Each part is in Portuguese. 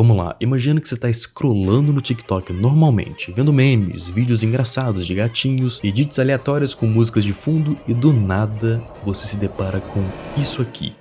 Vamos lá, imagina que você tá scrollando no TikTok normalmente, vendo memes, vídeos engraçados de gatinhos, edits aleatórias com músicas de fundo e do nada você se depara com isso aqui.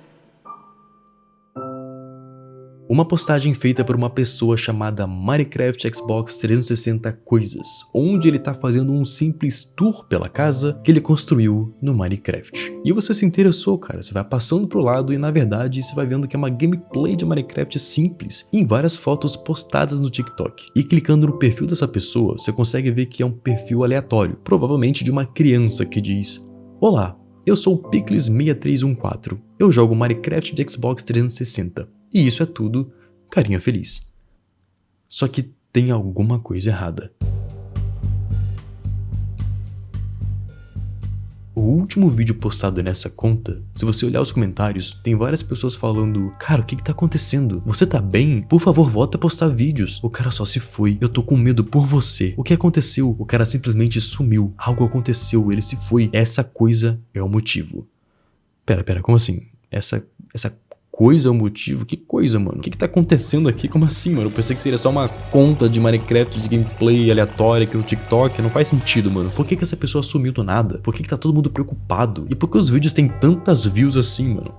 Uma postagem feita por uma pessoa chamada Minecraft Xbox 360 Coisas, onde ele tá fazendo um simples tour pela casa que ele construiu no Minecraft. E você se interessou, cara, você vai passando pro lado e na verdade você vai vendo que é uma gameplay de Minecraft simples, em várias fotos postadas no TikTok. E clicando no perfil dessa pessoa, você consegue ver que é um perfil aleatório, provavelmente de uma criança que diz: "Olá, eu sou o Picles6314, eu jogo Minecraft de Xbox 360. E isso é tudo, carinha feliz." Só que tem alguma coisa errada. O último vídeo postado nessa conta, se você olhar os comentários, tem várias pessoas falando: "Cara, o que tá acontecendo? Você tá bem? Por favor, volta a postar vídeos. O cara só se foi. Eu tô com medo por você. O que aconteceu? O cara simplesmente sumiu. Algo aconteceu, ele se foi. Essa coisa é o motivo." Pera, como assim? Essa coisa é o motivo? Que coisa, mano? O que tá acontecendo aqui? Como assim, mano? Eu pensei que seria só uma conta de Minecraft de gameplay aleatória aqui no TikTok. Não faz sentido, mano. Por que essa pessoa sumiu do nada? Por que tá todo mundo preocupado? E por que os vídeos têm tantas views assim, mano?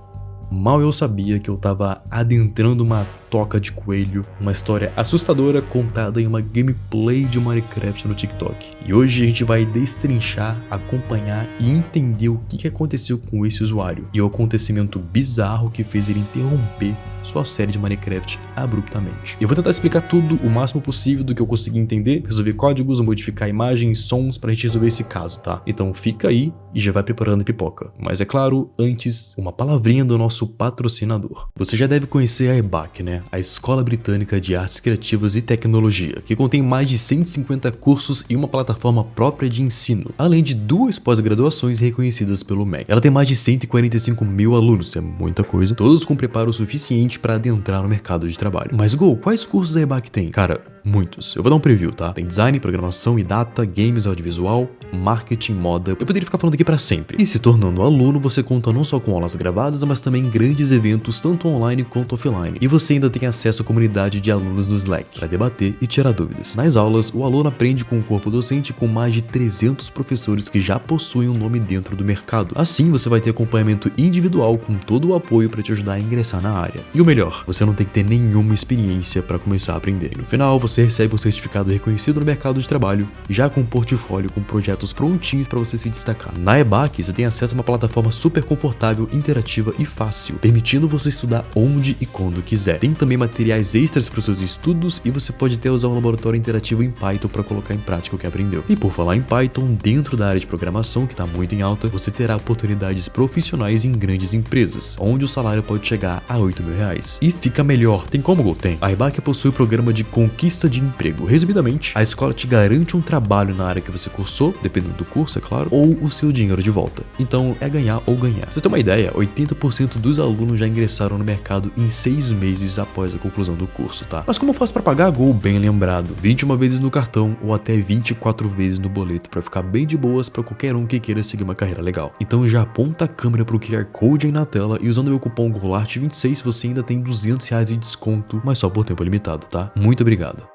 Mal eu sabia que eu tava adentrando uma toca de coelho, uma história assustadora contada em uma gameplay de Minecraft no TikTok. E hoje a gente vai destrinchar, acompanhar e entender o que aconteceu com esse usuário e o acontecimento bizarro que fez ele interromper sua série de Minecraft abruptamente. Eu vou tentar explicar tudo o máximo possível do que eu conseguir entender, resolver códigos, modificar imagens, sons pra gente resolver esse caso, tá? Então fica aí e já vai preparando a pipoca. Mas é claro, antes, uma palavrinha do nosso patrocinador. Você já deve conhecer a EBAC, né? A Escola Britânica de Artes Criativas e Tecnologia, que contém mais de 150 cursos e uma plataforma própria de ensino, além de 2 pós-graduações reconhecidas pelo MEC. Ela tem mais de 145 mil alunos, é muita coisa, todos com preparo suficiente para adentrar no mercado de trabalho. Mas Gol, quais cursos a EBAC tem? Cara, muitos. Eu vou dar um preview, tá? Tem design, programação e data, games, audiovisual, marketing, moda. Eu poderia ficar falando aqui pra sempre. E se tornando aluno, você conta não só com aulas gravadas, mas também grandes eventos, tanto online quanto offline. E você ainda tem acesso à comunidade de alunos no Slack, para debater e tirar dúvidas. Nas aulas, o aluno aprende com um corpo docente com mais de 300 professores que já possuem um nome dentro do mercado. Assim, você vai ter acompanhamento individual com todo o apoio para te ajudar a ingressar na área. E o melhor, você não tem que ter nenhuma experiência para começar a aprender. E no final, você recebe um certificado reconhecido no mercado de trabalho, já com um portfólio com projetos prontinhos para você se destacar. Na EBAC, você tem acesso a uma plataforma super confortável, interativa e fácil, permitindo você estudar onde e quando quiser. Tem também materiais extras para os seus estudos e você pode até usar um laboratório interativo em Python para colocar em prática o que aprendeu. E por falar em Python, dentro da área de programação, que está muito em alta, você terá oportunidades profissionais em grandes empresas, onde o salário pode chegar a R$8.000. E fica melhor, tem como, Gol? Tem. A EBAC possui o programa de conquista de emprego. Resumidamente, a escola te garante um trabalho na área que você cursou, dependendo do curso, é claro, ou o seu dinheiro de volta. Então, é ganhar ou ganhar. Pra você ter uma ideia, 80% dos alunos já ingressaram no mercado em 6 meses após a conclusão do curso, tá? Mas como faz pra pagar? Gol, bem lembrado. 21 vezes no cartão ou até 24 vezes no boleto pra ficar bem de boas pra qualquer um que queira seguir uma carreira legal. Então já aponta a câmera pro QR Code aí na tela e usando meu cupom GOLART26 você ainda tem R$200 de desconto, mas só por tempo limitado, tá? Muito obrigado.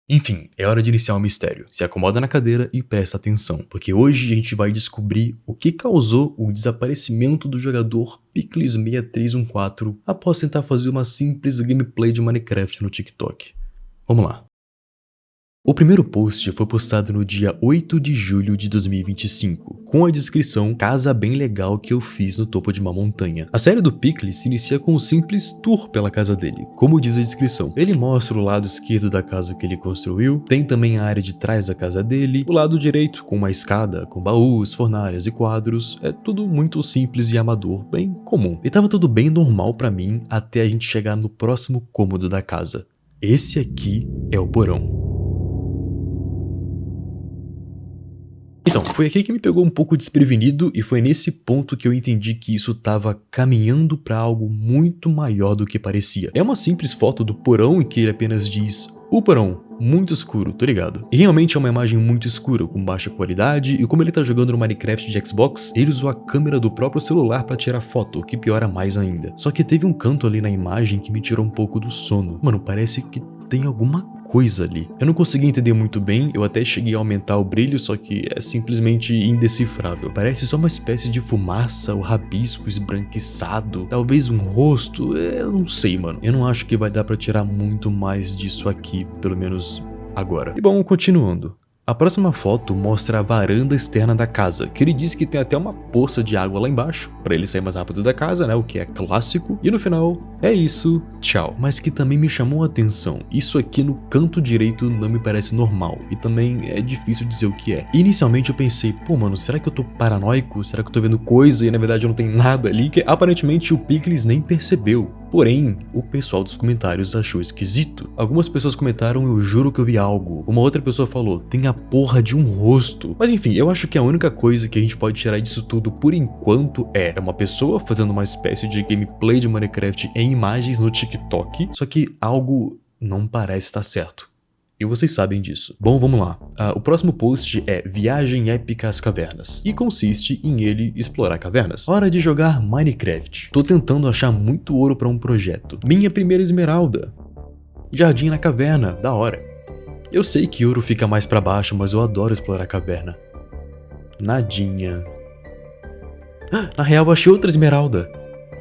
Enfim, é hora de iniciar o mistério. Se acomoda na cadeira e presta atenção, porque hoje a gente vai descobrir o que causou o desaparecimento do jogador Picles6314 após tentar fazer uma simples gameplay de Minecraft no TikTok. Vamos lá. O primeiro post foi postado no dia 8 de julho de 2025, com a descrição "Casa bem legal que eu fiz no topo de uma montanha". A série do Picles se inicia com um simples tour pela casa dele, como diz a descrição. Ele mostra o lado esquerdo da casa que ele construiu, tem também a área de trás da casa dele, o lado direito com uma escada, com baús, fornalhas e quadros, é tudo muito simples e amador, bem comum. E tava tudo bem normal pra mim até a gente chegar no próximo cômodo da casa. Esse aqui é o porão. Então, foi aqui que me pegou um pouco desprevenido e foi nesse ponto que eu entendi que isso estava caminhando para algo muito maior do que parecia. É uma simples foto do porão em que ele apenas diz Upa não, muito escuro, tô ligado. E realmente é uma imagem muito escura, com baixa qualidade, e como ele tá jogando no Minecraft de Xbox, ele usou a câmera do próprio celular pra tirar foto, o que piora mais ainda. Só que teve um canto ali na imagem que me tirou um pouco do sono. Mano, parece que tem alguma coisa ali. Eu não consegui entender muito bem, eu até cheguei a aumentar o brilho, só que é simplesmente indecifrável. Parece só uma espécie de fumaça, ou rabisco esbranquiçado, talvez um rosto, eu não sei, mano. Eu não acho que vai dar pra tirar muito mais disso aqui, pelo menos agora. E bom, continuando. A próxima foto mostra a varanda externa da casa, que ele diz que tem até uma poça de água lá embaixo, pra ele sair mais rápido da casa, né, o que é clássico. E no final, é isso, tchau. Mas que também me chamou a atenção, isso aqui no canto direito não me parece normal, e também é difícil dizer o que é. Inicialmente eu pensei, pô mano, será que eu tô paranoico? Será que eu tô vendo coisa e na verdade não tem nada ali? Que aparentemente o Pickles nem percebeu. Porém, o pessoal dos comentários achou esquisito. Algumas pessoas comentaram, eu juro que eu vi algo. Uma outra pessoa falou, tem a porra de um rosto. Mas enfim, eu acho que a única coisa que a gente pode tirar disso tudo por enquanto é uma pessoa fazendo uma espécie de gameplay de Minecraft em imagens no TikTok, só que algo não parece estar certo. E vocês sabem disso. Bom, vamos lá. O próximo post é Viagem Épica às Cavernas, e consiste em ele explorar cavernas. Hora de jogar Minecraft. Tô tentando achar muito ouro pra um projeto. Minha primeira esmeralda. Jardim na caverna, da hora. Eu sei que ouro fica mais pra baixo, mas eu adoro explorar caverna. Nadinha. Na real, eu achei outra esmeralda.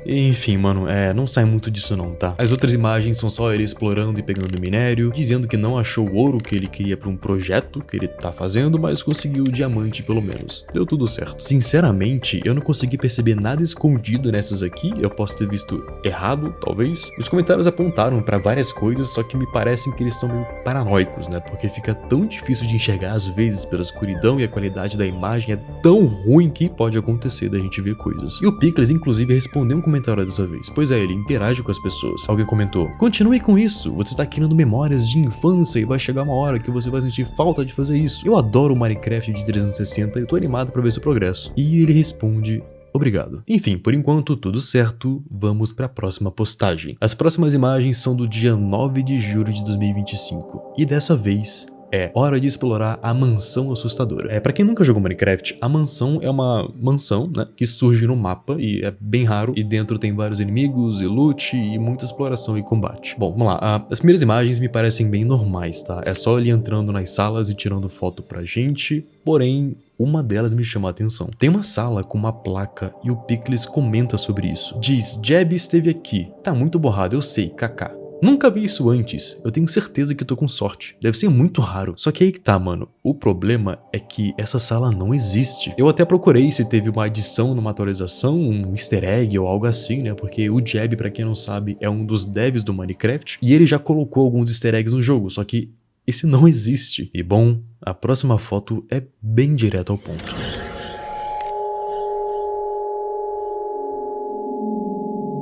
Enfim, mano, não sai muito disso não, tá? As outras imagens são só ele explorando e pegando minério, dizendo que não achou o ouro que ele queria pra um projeto que ele tá fazendo, mas conseguiu o diamante pelo menos. Deu tudo certo. Sinceramente, eu não consegui perceber nada escondido nessas aqui, eu posso ter visto errado, talvez. Os comentários apontaram pra várias coisas, só que me parecem que eles estão meio paranoicos, né? Porque fica tão difícil de enxergar às vezes pela escuridão e a qualidade da imagem é tão ruim que pode acontecer da gente ver coisas. E o Pickles, inclusive, respondeu um comentário dessa vez. Pois é, ele interage com as pessoas. Alguém comentou, continue com isso, você está criando memórias de infância e vai chegar uma hora que você vai sentir falta de fazer isso. Eu adoro o Minecraft de 360 e eu tô animado pra ver seu progresso. E ele responde, obrigado. Enfim, por enquanto tudo certo, vamos para a próxima postagem. As próximas imagens são do dia 9 de julho de 2025 e dessa vez é hora de explorar a mansão assustadora. Pra quem nunca jogou Minecraft, a mansão é uma mansão, né, que surge no mapa e é bem raro, e dentro tem vários inimigos e loot e muita exploração e combate. Bom, vamos lá, as primeiras imagens me parecem bem normais, tá? É só ele entrando nas salas e tirando foto pra gente, porém uma delas me chama a atenção. Tem uma sala com uma placa e o Pickles comenta sobre isso. Diz, Jeb esteve aqui. Tá muito borrado, eu sei, kaká. Nunca vi isso antes, eu tenho certeza que tô com sorte, deve ser muito raro. Só que aí que tá, mano, o problema é que essa sala não existe. Eu até procurei se teve uma adição numa atualização, um easter egg ou algo assim, né, porque o Jeb, pra quem não sabe, é um dos devs do Minecraft, e ele já colocou alguns easter eggs no jogo, só que esse não existe. E bom, a próxima foto é bem direto ao ponto.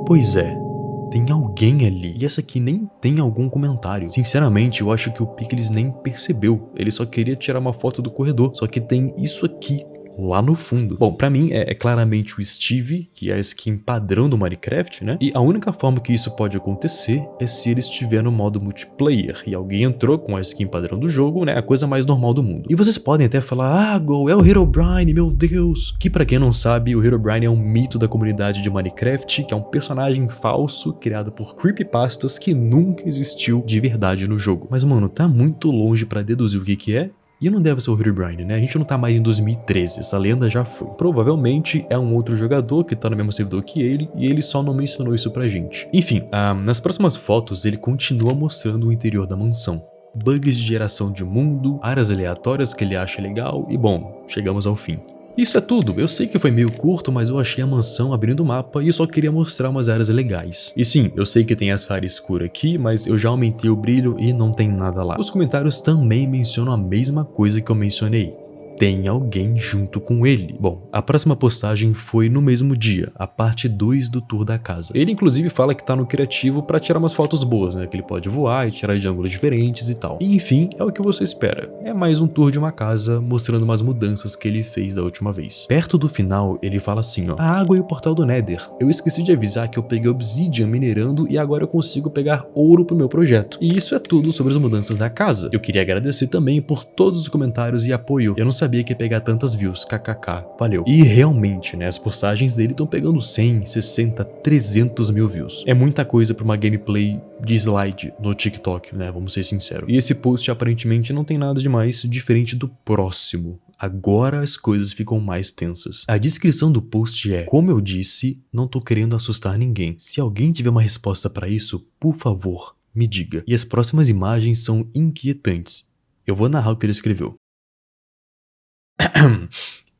Pois é. Tem alguém ali, e essa aqui nem tem algum comentário. Sinceramente, eu acho que o Pickles nem percebeu, ele só queria tirar uma foto do corredor, só que tem isso aqui lá no fundo. Bom, pra mim é claramente o Steve, que é a skin padrão do Minecraft, né? E a única forma que isso pode acontecer é se ele estiver no modo multiplayer e alguém entrou com a skin padrão do jogo, né? A coisa mais normal do mundo. E vocês podem até falar, Gol, é o Herobrine, meu Deus! Que pra quem não sabe, o Herobrine é um mito da comunidade de Minecraft, que é um personagem falso criado por creepypastas que nunca existiu de verdade no jogo. Mas, mano, tá muito longe pra deduzir o que é. E não deve ser o Herobrine, né? A gente não tá mais em 2013, essa lenda já foi. Provavelmente é um outro jogador que tá no mesmo servidor que ele, e ele só não mencionou isso pra gente. Enfim, nas próximas fotos ele continua mostrando o interior da mansão. Bugs de geração de mundo, áreas aleatórias que ele acha legal, e bom, chegamos ao fim. Isso é tudo, eu sei que foi meio curto, mas eu achei a mansão abrindo o mapa e eu só queria mostrar umas áreas legais. E sim, eu sei que tem essa área escura aqui, mas eu já aumentei o brilho e não tem nada lá. Os comentários também mencionam a mesma coisa que eu mencionei. tem alguém junto com ele. Bom, a próxima postagem foi no mesmo dia, a parte 2 do tour da casa. Ele inclusive fala que tá no criativo pra tirar umas fotos boas, né? Que ele pode voar e tirar de ângulos diferentes e tal. E enfim, é o que você espera. É mais um tour de uma casa mostrando umas mudanças que ele fez da última vez. Perto do final, ele fala assim, ó: a água e o portal do Nether. Eu esqueci de avisar que eu peguei obsidian minerando e agora eu consigo pegar ouro pro meu projeto. E isso é tudo sobre as mudanças da casa. Eu queria agradecer também por todos os comentários e apoio. Eu não sabia que ia pegar tantas views, kkk, valeu. E realmente, né, as postagens dele estão pegando 100, 60, 300 mil views. É muita coisa pra uma gameplay de slide no TikTok, né, vamos ser sinceros. E esse post aparentemente não tem nada de mais diferente do próximo. Agora as coisas ficam mais tensas. A descrição do post é: como eu disse, não tô querendo assustar ninguém. Se alguém tiver uma resposta pra isso, por favor, me diga. E as próximas imagens são inquietantes. Eu vou narrar o que ele escreveu.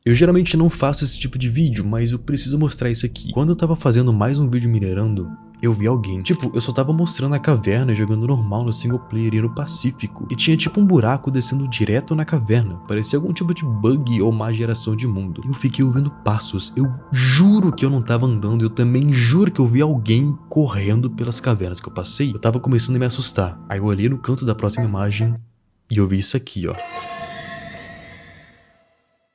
Eu geralmente não faço esse tipo de vídeo, mas eu preciso mostrar isso aqui. Quando eu tava fazendo mais um vídeo minerando, eu vi alguém. Tipo, eu só tava mostrando a caverna e jogando normal no single player e no Pacífico. E tinha tipo um buraco descendo direto na caverna. Parecia algum tipo de bug ou má geração de mundo. Eu fiquei ouvindo passos. Eu juro que eu não tava andando. Eu também juro que eu vi alguém correndo pelas cavernas que eu passei. Eu tava começando a me assustar. Aí eu olhei no canto da próxima imagem e eu vi isso aqui, ó.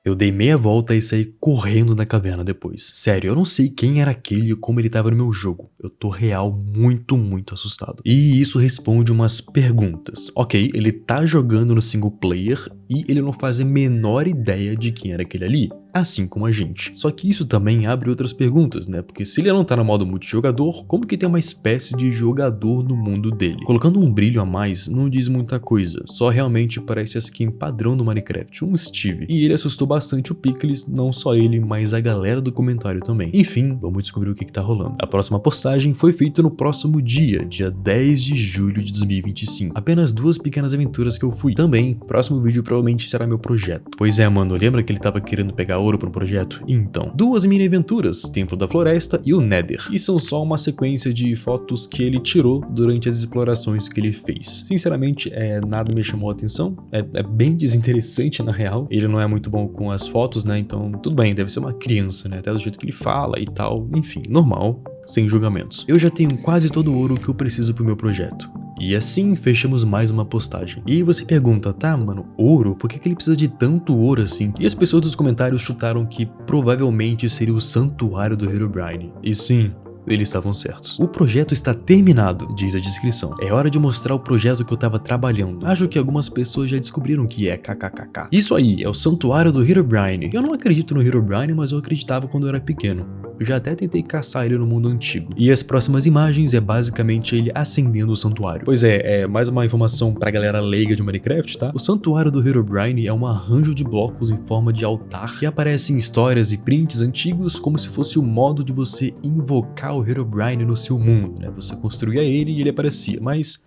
Eu dei meia volta e saí correndo da caverna depois. Sério, eu não sei quem era aquele e como ele tava no meu jogo. Eu tô real muito assustado. E isso responde umas perguntas. Ok, ele tá jogando no single player e ele não faz a menor ideia de quem era aquele ali. Assim como a gente. Só que isso também abre outras perguntas, né? Porque se ele não tá no modo multijogador, como que tem uma espécie de jogador no mundo dele? Colocando um brilho a mais não diz muita coisa, só realmente parece a skin padrão do Minecraft, um Steve. E ele assustou bastante o Pickles, não só ele, mas a galera do comentário também. Enfim, vamos descobrir o que tá rolando. A próxima postagem foi feita no próximo dia 10 de julho de 2025. Apenas 2 pequenas aventuras que eu fui. Também, próximo vídeo provavelmente será meu projeto. Pois é, mano, lembra que ele tava querendo pegar ouro para um projeto? Então, 2 mini aventuras, Templo da Floresta e o Nether. E são só uma sequência de fotos que ele tirou durante as explorações que ele fez. Sinceramente, nada me chamou a atenção, é bem desinteressante na real. Ele não é muito bom com as fotos, né, então tudo bem, deve ser uma criança, né, até do jeito que ele fala e tal, enfim, normal, sem julgamentos. Eu já tenho quase todo o ouro que eu preciso pro meu projeto. E assim fechamos mais uma postagem. E você pergunta, tá, mano, ouro? Por que ele precisa de tanto ouro assim? E as pessoas dos comentários chutaram que provavelmente seria o santuário do Herobrine. E sim, eles estavam certos. O projeto está terminado, diz a descrição. É hora de mostrar o projeto que eu tava trabalhando. Acho que algumas pessoas já descobriram que é kkkk. Isso aí, é o santuário do Herobrine. Eu não acredito no Herobrine, mas eu acreditava quando eu era pequeno. Eu já até tentei caçar ele no mundo antigo. E as próximas imagens é basicamente ele acendendo o santuário. Pois é mais uma informação pra galera leiga de Minecraft, tá? O santuário do Herobrine é um arranjo de blocos em forma de altar que aparece em histórias e prints antigos como se fosse o modo de você invocar o Herobrine no seu mundo, né? Você construía ele e ele aparecia, mas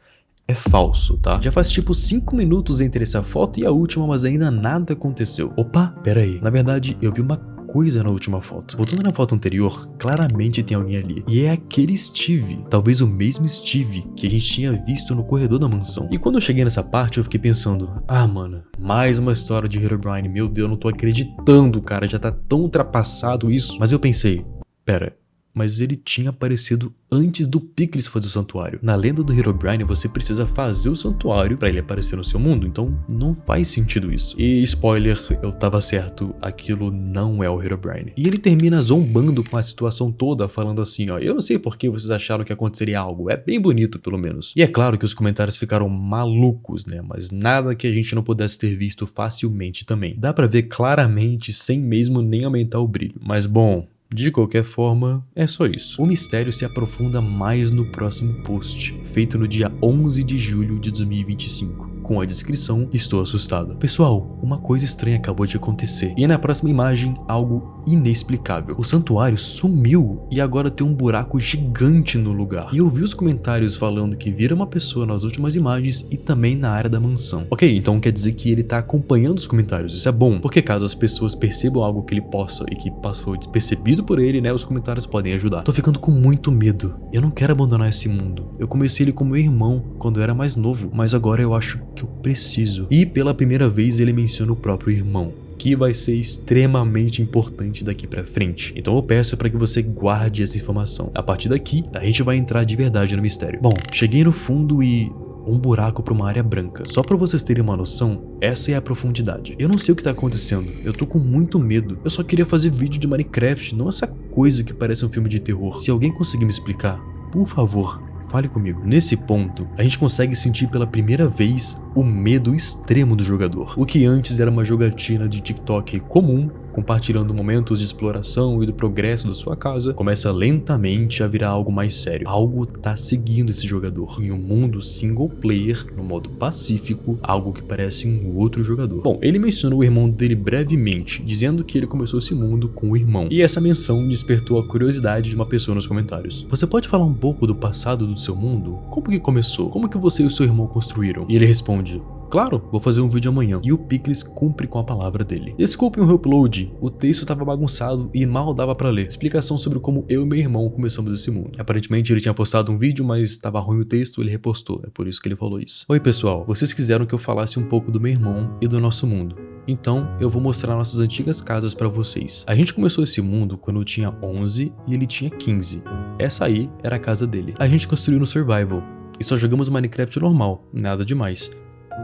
é falso, tá? Já faz tipo 5 minutos entre essa foto e a última, mas ainda nada aconteceu. Opa, pera aí. Na verdade, eu vi uma coisa na última foto. Voltando na foto anterior, claramente tem alguém ali. E é aquele Steve. Talvez o mesmo Steve que a gente tinha visto no corredor da mansão. E quando eu cheguei nessa parte, eu fiquei pensando, ah, mano, mais uma história de Herobrine. Meu Deus, eu não tô acreditando, cara. Já tá tão ultrapassado isso. Mas eu pensei, pera, mas ele tinha aparecido antes do Pickles fazer o santuário. Na lenda do Herobrine, você precisa fazer o santuário pra ele aparecer no seu mundo, então não faz sentido isso. E spoiler, eu tava certo, aquilo não é o Herobrine. E ele termina zombando com a situação toda, falando assim, ó, eu não sei por que vocês acharam que aconteceria algo, é bem bonito pelo menos. E é claro que os comentários ficaram malucos, né, mas nada que a gente não pudesse ter visto facilmente também. Dá pra ver claramente, sem mesmo nem aumentar o brilho. Mas bom, de qualquer forma, é só isso. O mistério se aprofunda mais no próximo post, feito no dia 11 de julho de 2025. Com a descrição, estou assustado. Pessoal, uma coisa estranha acabou de acontecer. E na próxima imagem, algo inexplicável. O santuário sumiu e agora tem um buraco gigante no lugar. E eu vi os comentários falando que viram uma pessoa nas últimas imagens e também na área da mansão. Ok, então quer dizer que ele tá acompanhando os comentários. Isso é bom, porque caso as pessoas percebam algo que ele possa e que passou despercebido por ele, né, os comentários podem ajudar. Tô ficando com muito medo. Eu não quero abandonar esse mundo. Eu comecei ele como meu irmão quando eu era mais novo, mas agora eu acho que eu preciso. E pela primeira vez ele menciona o próprio irmão, aqui vai ser extremamente importante daqui pra frente. Então eu peço para que você guarde essa informação. A partir daqui, a gente vai entrar de verdade no mistério. Bom, cheguei no fundo e um buraco para uma área branca. Só para vocês terem uma noção, essa é a profundidade. Eu não sei o que tá acontecendo, eu tô com muito medo. Eu só queria fazer vídeo de Minecraft, não essa coisa que parece um filme de terror. Se alguém conseguir me explicar, por favor, fale comigo. Nesse ponto, a gente consegue sentir pela primeira vez o medo extremo do jogador. O que antes era uma jogatina de TikTok comum, compartilhando momentos de exploração e do progresso da sua casa, começa lentamente a virar algo mais sério. Algo tá seguindo esse jogador. Em um mundo single player, no modo pacífico, algo que parece um outro jogador. Bom, ele mencionou o irmão dele brevemente, dizendo que ele começou esse mundo com o irmão. E essa menção despertou a curiosidade de uma pessoa nos comentários. Você pode falar um pouco do passado do seu mundo? Como que começou? Como que você e o seu irmão construíram? E ele responde: claro, vou fazer um vídeo amanhã. E o Pickles cumpre com a palavra dele. Desculpem o upload, o texto estava bagunçado e mal dava pra ler. Explicação sobre como eu e meu irmão começamos esse mundo. Aparentemente ele tinha postado um vídeo, mas estava ruim o texto, ele repostou. É por isso que ele falou isso. Oi pessoal, vocês quiseram que eu falasse um pouco do meu irmão e do nosso mundo. Então, eu vou mostrar nossas antigas casas pra vocês. A gente começou esse mundo quando eu tinha 11 e ele tinha 15. Essa aí era a casa dele. A gente construiu no Survival e só jogamos Minecraft normal, nada demais.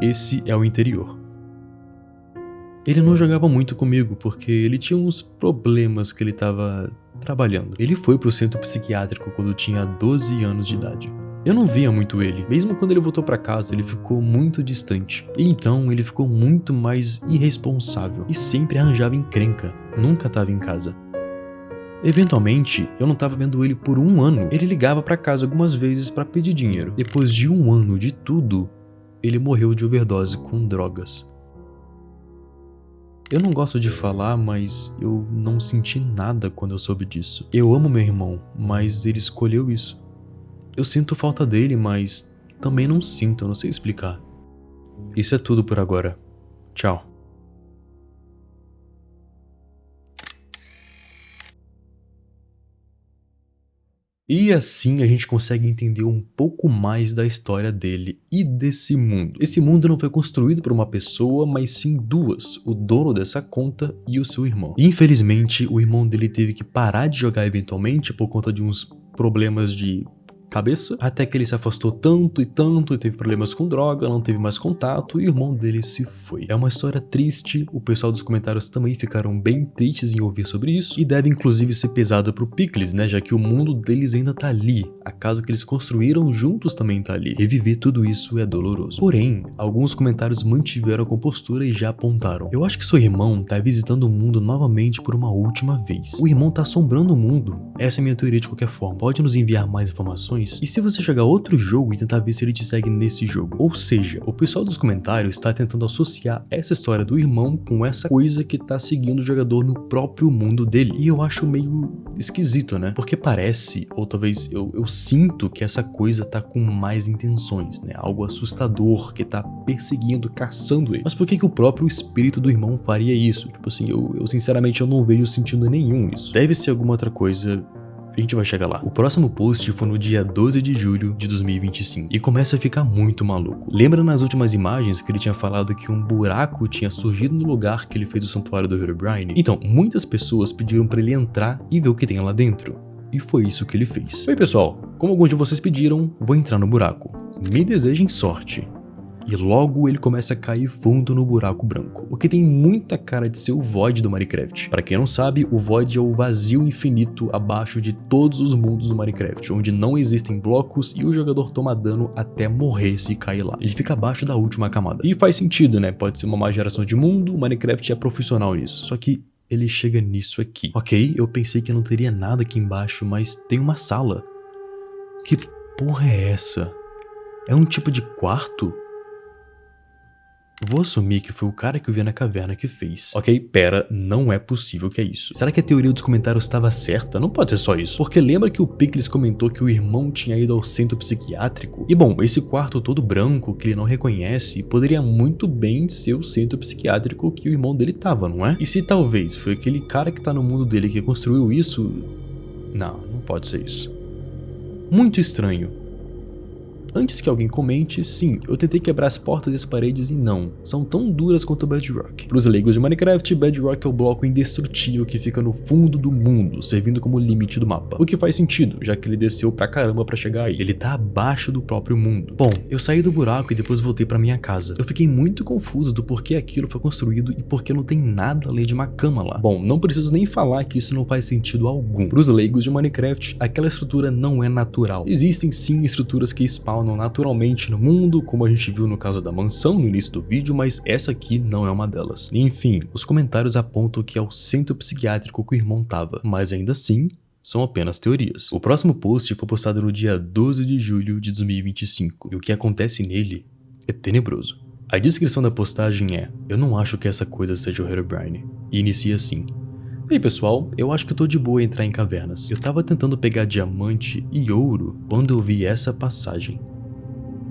Esse é o interior. Ele não jogava muito comigo porque ele tinha uns problemas que ele estava trabalhando. Ele foi pro centro psiquiátrico quando tinha 12 anos de idade. Eu não via muito ele, mesmo quando ele voltou pra casa ele ficou muito distante. E então ele ficou muito mais irresponsável e sempre arranjava encrenca, nunca estava em casa. Eventualmente, eu não estava vendo ele por um ano. Ele ligava pra casa algumas vezes para pedir dinheiro. Depois de um ano de tudo, ele morreu de overdose com drogas. Eu não gosto de falar, mas eu não senti nada quando eu soube disso. Eu amo meu irmão, mas ele escolheu isso. Eu sinto falta dele, mas também não sinto, eu não sei explicar. Isso é tudo por agora. Tchau. E assim a gente consegue entender um pouco mais da história dele e desse mundo. Esse mundo não foi construído por uma pessoa, mas sim duas, o dono dessa conta e o seu irmão. Infelizmente, o irmão dele teve que parar de jogar eventualmente por conta de uns problemas de cabeça, até que ele se afastou tanto e teve problemas com droga, não teve mais contato e o irmão dele se foi. É uma história triste, o pessoal dos comentários também ficaram bem tristes em ouvir sobre isso e deve inclusive ser pesado pro Pickles, né, já que o mundo deles ainda tá ali, a casa que eles construíram juntos também tá ali. Reviver tudo isso é doloroso. Porém, alguns comentários mantiveram a compostura e já apontaram: eu acho que seu irmão tá visitando o mundo novamente por uma última vez. O irmão tá assombrando o mundo. Essa é a minha teoria de qualquer forma. Pode nos enviar mais informações? E se você jogar outro jogo e tentar ver se ele te segue nesse jogo? Ou seja, o pessoal dos comentários está tentando associar essa história do irmão com essa coisa que tá seguindo o jogador no próprio mundo dele. E eu acho meio esquisito, né? Porque parece, ou talvez eu sinto que essa coisa tá com mais intenções, né? Algo assustador que tá perseguindo, caçando ele. Mas por que o próprio espírito do irmão faria isso? Tipo assim, eu sinceramente eu não vejo sentido nenhum nisso. Deve ser alguma outra coisa. A gente vai chegar lá. O próximo post foi no dia 12 de julho de 2025 e começa a ficar muito maluco. Lembra nas últimas imagens que ele tinha falado que um buraco tinha surgido no lugar que ele fez o santuário do Herobrine? Então, muitas pessoas pediram pra ele entrar e ver o que tem lá dentro. E foi isso que ele fez. Oi pessoal, como alguns de vocês pediram, vou entrar no buraco. Me desejem sorte. E logo ele começa a cair fundo no buraco branco, o que tem muita cara de ser o Void do Minecraft. Pra quem não sabe, o Void é o vazio infinito abaixo de todos os mundos do Minecraft, onde não existem blocos e o jogador toma dano até morrer se cair lá. Ele fica abaixo da última camada. E faz sentido, né? Pode ser uma má geração de mundo, o Minecraft é profissional nisso. Só que ele chega nisso aqui. Ok, eu pensei que não teria nada aqui embaixo, mas tem uma sala. Que porra é essa? É um tipo de quarto? Vou assumir que foi o cara que eu vi na caverna que fez. Ok, pera, não é possível que é isso. Será que a teoria dos comentários estava certa? Não pode ser só isso. Porque lembra que o Pickles comentou que o irmão tinha ido ao centro psiquiátrico? E bom, esse quarto todo branco que ele não reconhece poderia muito bem ser o centro psiquiátrico que o irmão dele tava, não é? E se talvez foi aquele cara que tá no mundo dele que construiu isso? Não pode ser isso. Muito estranho. Antes que alguém comente, sim, eu tentei quebrar as portas e as paredes e não, são tão duras quanto o Bedrock. Para os leigos de Minecraft, Bedrock é o bloco indestrutível que fica no fundo do mundo, servindo como limite do mapa. O que faz sentido, já que ele desceu pra caramba pra chegar aí. Ele tá abaixo do próprio mundo. Bom, eu saí do buraco e depois voltei pra minha casa. Eu fiquei muito confuso do porquê aquilo foi construído e porque não tem nada além de uma cama lá. Bom, não preciso nem falar que isso não faz sentido algum. Para os leigos de Minecraft, aquela estrutura não é natural. Existem sim estruturas que spawnam naturalmente no mundo, como a gente viu no caso da mansão no início do vídeo, mas essa aqui não é uma delas. Enfim, os comentários apontam que é o centro psiquiátrico que o irmão tava, mas ainda assim, são apenas teorias. O próximo post foi postado no dia 12 de julho de 2025, e o que acontece nele é tenebroso. A descrição da postagem é: eu não acho que essa coisa seja o Herobrine, e inicia assim: ei pessoal, eu acho que eu tô de boa em entrar em cavernas. Eu tava tentando pegar diamante e ouro quando eu vi essa passagem.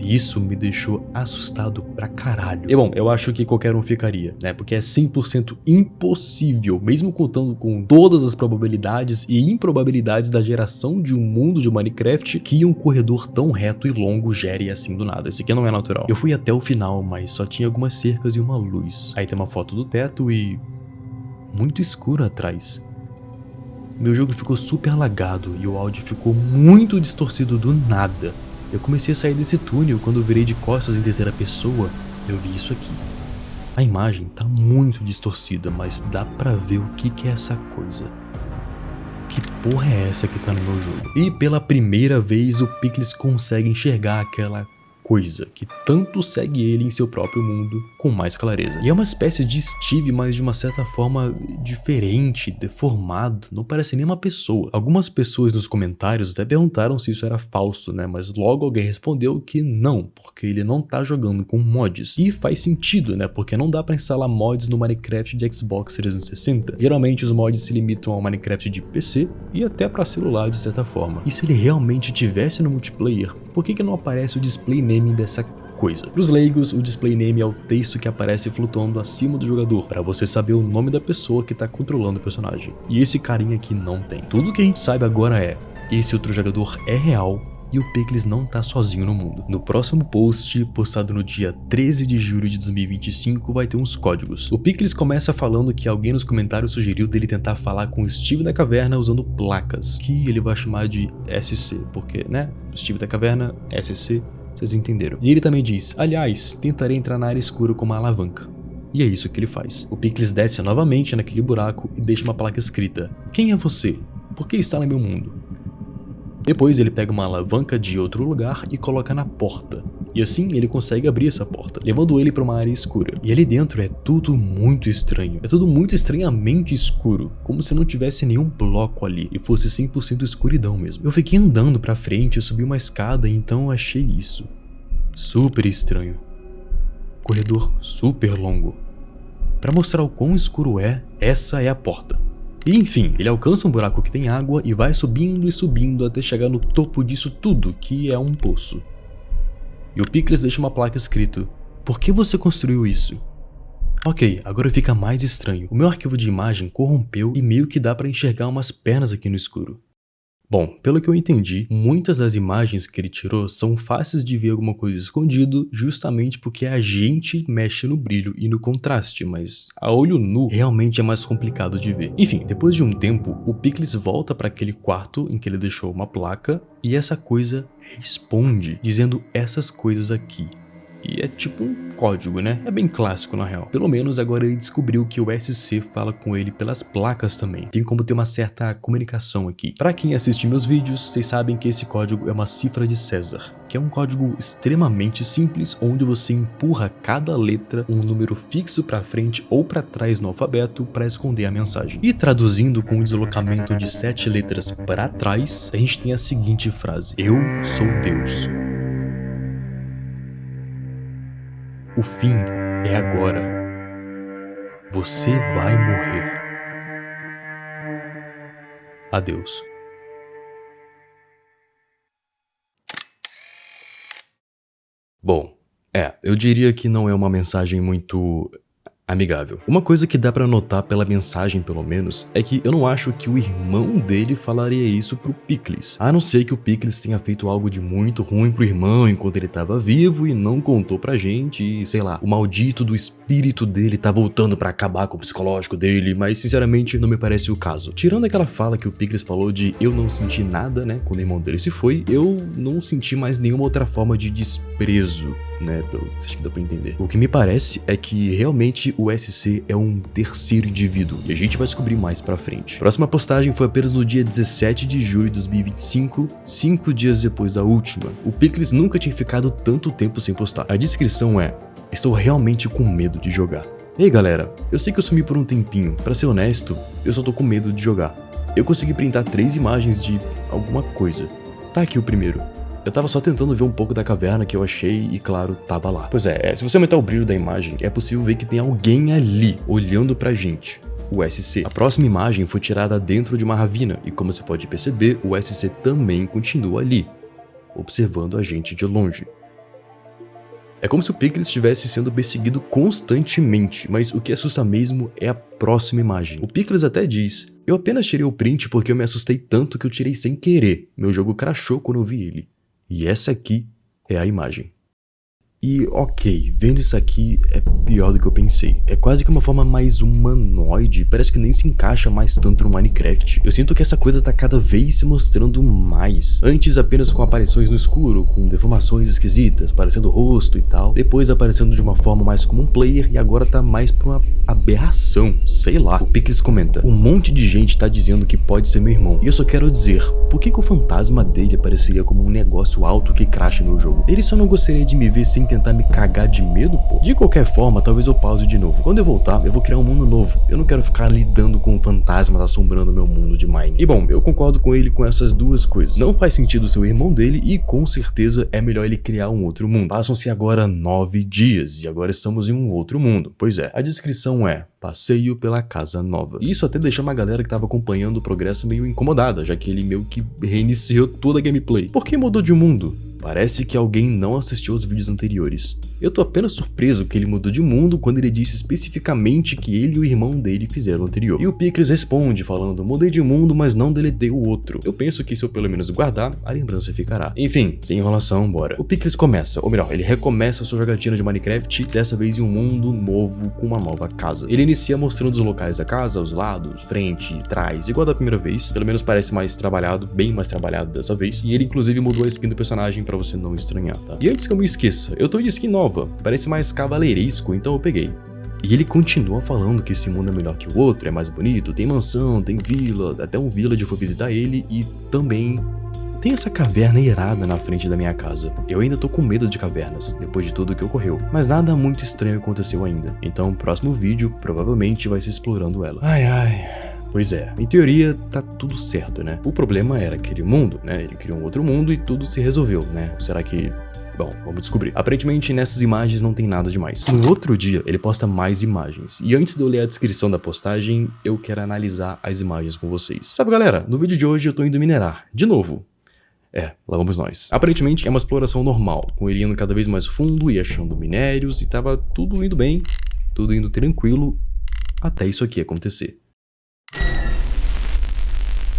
E isso me deixou assustado pra caralho. E bom, eu acho que qualquer um ficaria, né? Porque é 100% impossível, mesmo contando com todas as probabilidades e improbabilidades da geração de um mundo de Minecraft, que um corredor tão reto e longo gere assim do nada. Esse aqui não é natural. Eu fui até o final, mas só tinha algumas cercas e uma luz. Aí tem uma foto do teto e muito escuro atrás. Meu jogo ficou super lagado e o áudio ficou muito distorcido do nada. Eu comecei a sair desse túnel quando eu virei de costas em terceira pessoa, eu vi isso aqui. A imagem tá muito distorcida, mas dá pra ver o que é essa coisa. Que porra é essa que tá no meu jogo? E pela primeira vez o Pickles consegue enxergar aquela coisa que tanto segue ele em seu próprio mundo com mais clareza. E é uma espécie de Steve, mas de uma certa forma diferente, deformado, não parece nem uma pessoa. Algumas pessoas nos comentários até perguntaram se isso era falso, né, mas logo alguém respondeu que não, porque ele não tá jogando com mods. E faz sentido, né, porque não dá pra instalar mods no Minecraft de Xbox 360. Geralmente os mods se limitam ao Minecraft de PC e até pra celular de certa forma. E se ele realmente tivesse no multiplayer, por que não aparece o display name dessa coisa? Para os leigos, o display name é o texto que aparece flutuando acima do jogador, para você saber o nome da pessoa que tá controlando o personagem. E esse carinha aqui não tem. Tudo que a gente sabe agora é: esse outro jogador é real e o Pickles não tá sozinho no mundo. No próximo post, postado no dia 13 de julho de 2025, vai ter uns códigos. O Pickles começa falando que alguém nos comentários sugeriu dele tentar falar com o Steve da caverna usando placas, que ele vai chamar de SC, porque, né, Steve da caverna, SC, vocês entenderam. E ele também diz: aliás, tentarei entrar na área escura com uma alavanca. E é isso que ele faz. O Pickles desce novamente naquele buraco e deixa uma placa escrita: quem é você? Por que está no meu mundo? Depois ele pega uma alavanca de outro lugar e coloca na porta. E assim ele consegue abrir essa porta, levando ele para uma área escura. E ali dentro é tudo muito estranho. É tudo muito estranhamente escuro, como se não tivesse nenhum bloco ali e fosse 100% escuridão mesmo. Eu fiquei andando pra frente, subi uma escada e então eu achei isso. Super estranho. Corredor super longo. Para mostrar o quão escuro é, essa é a porta. E enfim, ele alcança um buraco que tem água e vai subindo e subindo até chegar no topo disso tudo, que é um poço. E o Pickles deixa uma placa escrito: por que você construiu isso? Ok, agora fica mais estranho. O meu arquivo de imagem corrompeu e meio que dá pra enxergar umas pernas aqui no escuro. Bom, pelo que eu entendi, muitas das imagens que ele tirou são fáceis de ver alguma coisa escondido justamente porque a gente mexe no brilho e no contraste, mas a olho nu realmente é mais complicado de ver. Enfim, depois de um tempo, o Pickles volta para aquele quarto em que ele deixou uma placa e essa coisa responde, dizendo essas coisas aqui. E é tipo um código, né? É bem clássico na real. Pelo menos agora ele descobriu que o SC fala com ele pelas placas também. Tem como ter uma certa comunicação aqui. Pra quem assiste meus vídeos, vocês sabem que esse código é uma cifra de César, que é um código extremamente simples, onde você empurra cada letra um número fixo pra frente ou pra trás no alfabeto para esconder a mensagem. E traduzindo com um deslocamento de 7 letras para trás, a gente tem a seguinte frase: eu sou Deus. O fim é agora. Você vai morrer. Adeus. Bom, eu diria que não é uma mensagem muito amigável. Uma coisa que dá pra notar pela mensagem, pelo menos, é que eu não acho que o irmão dele falaria isso pro Pickles. A não ser que o Pickles tenha feito algo de muito ruim pro irmão enquanto ele tava vivo e não contou pra gente e, sei lá, o maldito do espírito dele tá voltando pra acabar com o psicológico dele, mas sinceramente não me parece o caso. Tirando aquela fala que o Pickles falou de eu não senti nada, né, quando o irmão dele se foi, eu não senti mais nenhuma outra forma de desprezo, né, acho que dá pra entender. O que me parece é que realmente o SC é um terceiro indivíduo, e a gente vai descobrir mais pra frente. A próxima postagem foi apenas no dia 17 de julho de 2025, 5 dias depois da última. O Pickles nunca tinha ficado tanto tempo sem postar. A descrição é: estou realmente com medo de jogar. Ei galera, eu sei que eu sumi por um tempinho, pra ser honesto, eu só tô com medo de jogar. Eu consegui printar 3 imagens de alguma coisa. Tá aqui o primeiro. Eu tava só tentando ver um pouco da caverna que eu achei e, claro, tava lá. Pois é, se você aumentar o brilho da imagem, é possível ver que tem alguém ali, olhando pra gente. O SC. A próxima imagem foi tirada dentro de uma ravina e, como você pode perceber, o SC também continua ali, observando a gente de longe. É como se o Pickles estivesse sendo perseguido constantemente, mas o que assusta mesmo é a próxima imagem. O Pickles até diz: eu apenas tirei o print porque eu me assustei tanto que eu tirei sem querer. Meu jogo crashou quando eu vi ele. E essa aqui é a imagem. E ok, vendo isso aqui é pior do que eu pensei. É quase que uma forma mais humanoide, parece que nem se encaixa mais tanto no Minecraft. Eu sinto que essa coisa tá cada vez se mostrando mais. Antes apenas com aparições no escuro, com deformações esquisitas, parecendo o rosto e tal. Depois aparecendo de uma forma mais como um player e agora tá mais pra uma aberração, sei lá. O Pickles comenta: um monte de gente tá dizendo que pode ser meu irmão. E eu só quero dizer, por que o fantasma dele apareceria como um negócio alto que crasha meu jogo? Ele só não gostaria de me ver sem tentar me cagar de medo, pô? De qualquer forma, talvez eu pause de novo. Quando eu voltar, eu vou criar um mundo novo. Eu não quero ficar lidando com fantasmas assombrando meu mundo de Mine. E bom, eu concordo com ele com essas duas coisas. Não faz sentido ser o irmão dele e com certeza é melhor ele criar um outro mundo. Passam-se agora 9 dias e agora estamos em um outro mundo. Pois é, a descrição é: passeio pela casa nova. E isso até deixou uma galera que tava acompanhando o progresso meio incomodada, já que ele meio que reiniciou toda a gameplay. Por que mudou de mundo? Parece que alguém não assistiu aos vídeos anteriores. Eu tô apenas surpreso que ele mudou de mundo quando ele disse especificamente que ele e o irmão dele fizeram o anterior. E o Pickles responde falando: mudei de mundo, mas não deletei o outro. Eu penso que se eu pelo menos guardar, a lembrança ficará. Enfim, sem enrolação, bora. O Pickles começa, ou melhor, ele recomeça sua jogatina de Minecraft, dessa vez em um mundo novo com uma nova casa. Ele inicia mostrando os locais da casa, os lados, frente e trás, igual da primeira vez. Pelo menos parece mais trabalhado, bem mais trabalhado dessa vez. E ele inclusive mudou a skin do personagem pra você não estranhar, tá? E antes que eu me esqueça, eu tô de skin nova, parece mais cavaleiresco, então eu peguei. E ele continua falando que esse mundo é melhor que o outro, é mais bonito, tem mansão, tem vila, até um village foi visitar ele e também tem essa caverna irada na frente da minha casa. Eu ainda tô com medo de cavernas, depois de tudo o que ocorreu, mas nada muito estranho aconteceu ainda. Então o próximo vídeo provavelmente vai ser explorando ela. Pois é, em teoria tá tudo certo, né? O problema era aquele mundo, né? Ele criou um outro mundo e tudo se resolveu, né? Será que... Bom, vamos descobrir. Aparentemente nessas imagens não tem nada demais. No outro dia, ele posta mais imagens. E antes de eu ler a descrição da postagem, eu quero analisar as imagens com vocês. Sabe galera, no vídeo de hoje eu tô indo minerar. De novo. Lá vamos nós. Aparentemente é uma exploração normal, com ele indo cada vez mais fundo e achando minérios, e tava tudo indo bem, tudo indo tranquilo, até isso aqui acontecer.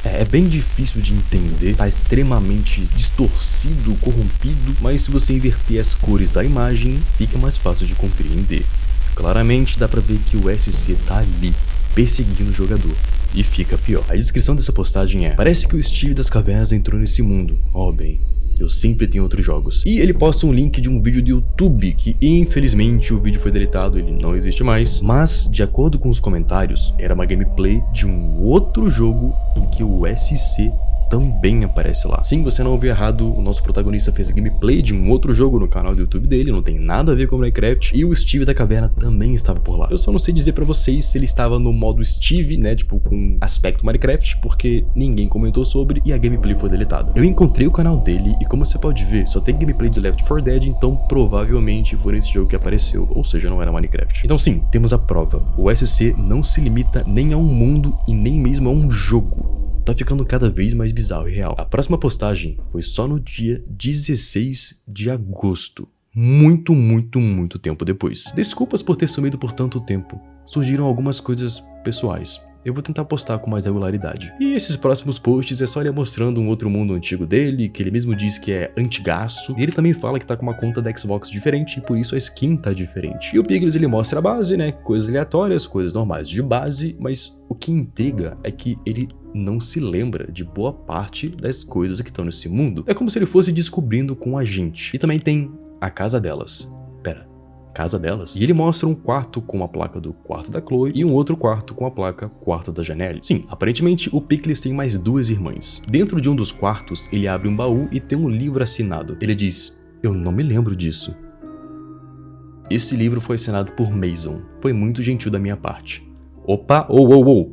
É bem difícil de entender, tá extremamente distorcido, corrompido, mas se você inverter as cores da imagem, fica mais fácil de compreender. Claramente dá pra ver que o SC tá ali, perseguindo o jogador. E fica pior. A descrição dessa postagem é: parece que o Steve das cavernas entrou nesse mundo. Oh bem, eu sempre tenho outros jogos. E ele posta um link de um vídeo do YouTube, que infelizmente o vídeo foi deletado, ele não existe mais. Mas, de acordo com os comentários, era uma gameplay de um outro jogo em que o SC também aparece lá. Sim, você não ouviu errado, o nosso protagonista fez gameplay de um outro jogo no canal do YouTube dele, não tem nada a ver com Minecraft, e o Steve da caverna também estava por lá. Eu só não sei dizer pra vocês se ele estava no modo Steve, né, tipo com aspecto Minecraft, porque ninguém comentou sobre e a gameplay foi deletada. Eu encontrei o canal dele e como você pode ver, só tem gameplay de Left 4 Dead, então provavelmente foi nesse jogo que apareceu, ou seja, não era Minecraft. Então sim, temos a prova. O SC não se limita nem a um mundo e nem mesmo a um jogo. Tá ficando cada vez mais bizarro e real. A próxima postagem foi só no dia 16 de agosto. muito tempo depois. Desculpas por ter sumido por tanto tempo. Surgiram algumas coisas pessoais. Eu vou tentar postar com mais regularidade. E esses próximos posts é só ele mostrando um outro mundo antigo dele, que ele mesmo diz que é antigaço. E ele também fala que tá com uma conta da Xbox diferente e por isso a skin tá diferente. E o Piglins ele mostra a base, né? Coisas aleatórias, coisas normais de base, mas o que intriga é que ele não se lembra de boa parte das coisas que estão nesse mundo. É como se ele fosse descobrindo com a gente. E também tem a casa delas. Casa delas. E ele mostra um quarto com a placa do quarto da Chloe e um outro quarto com a placa quarto da Janelle. Sim, aparentemente o Pickles tem mais duas irmãs. Dentro de um dos quartos, ele abre um baú e tem um livro assinado. Ele diz, eu não me lembro disso. Esse livro foi assinado por Mason. Foi muito gentil da minha parte. Opa,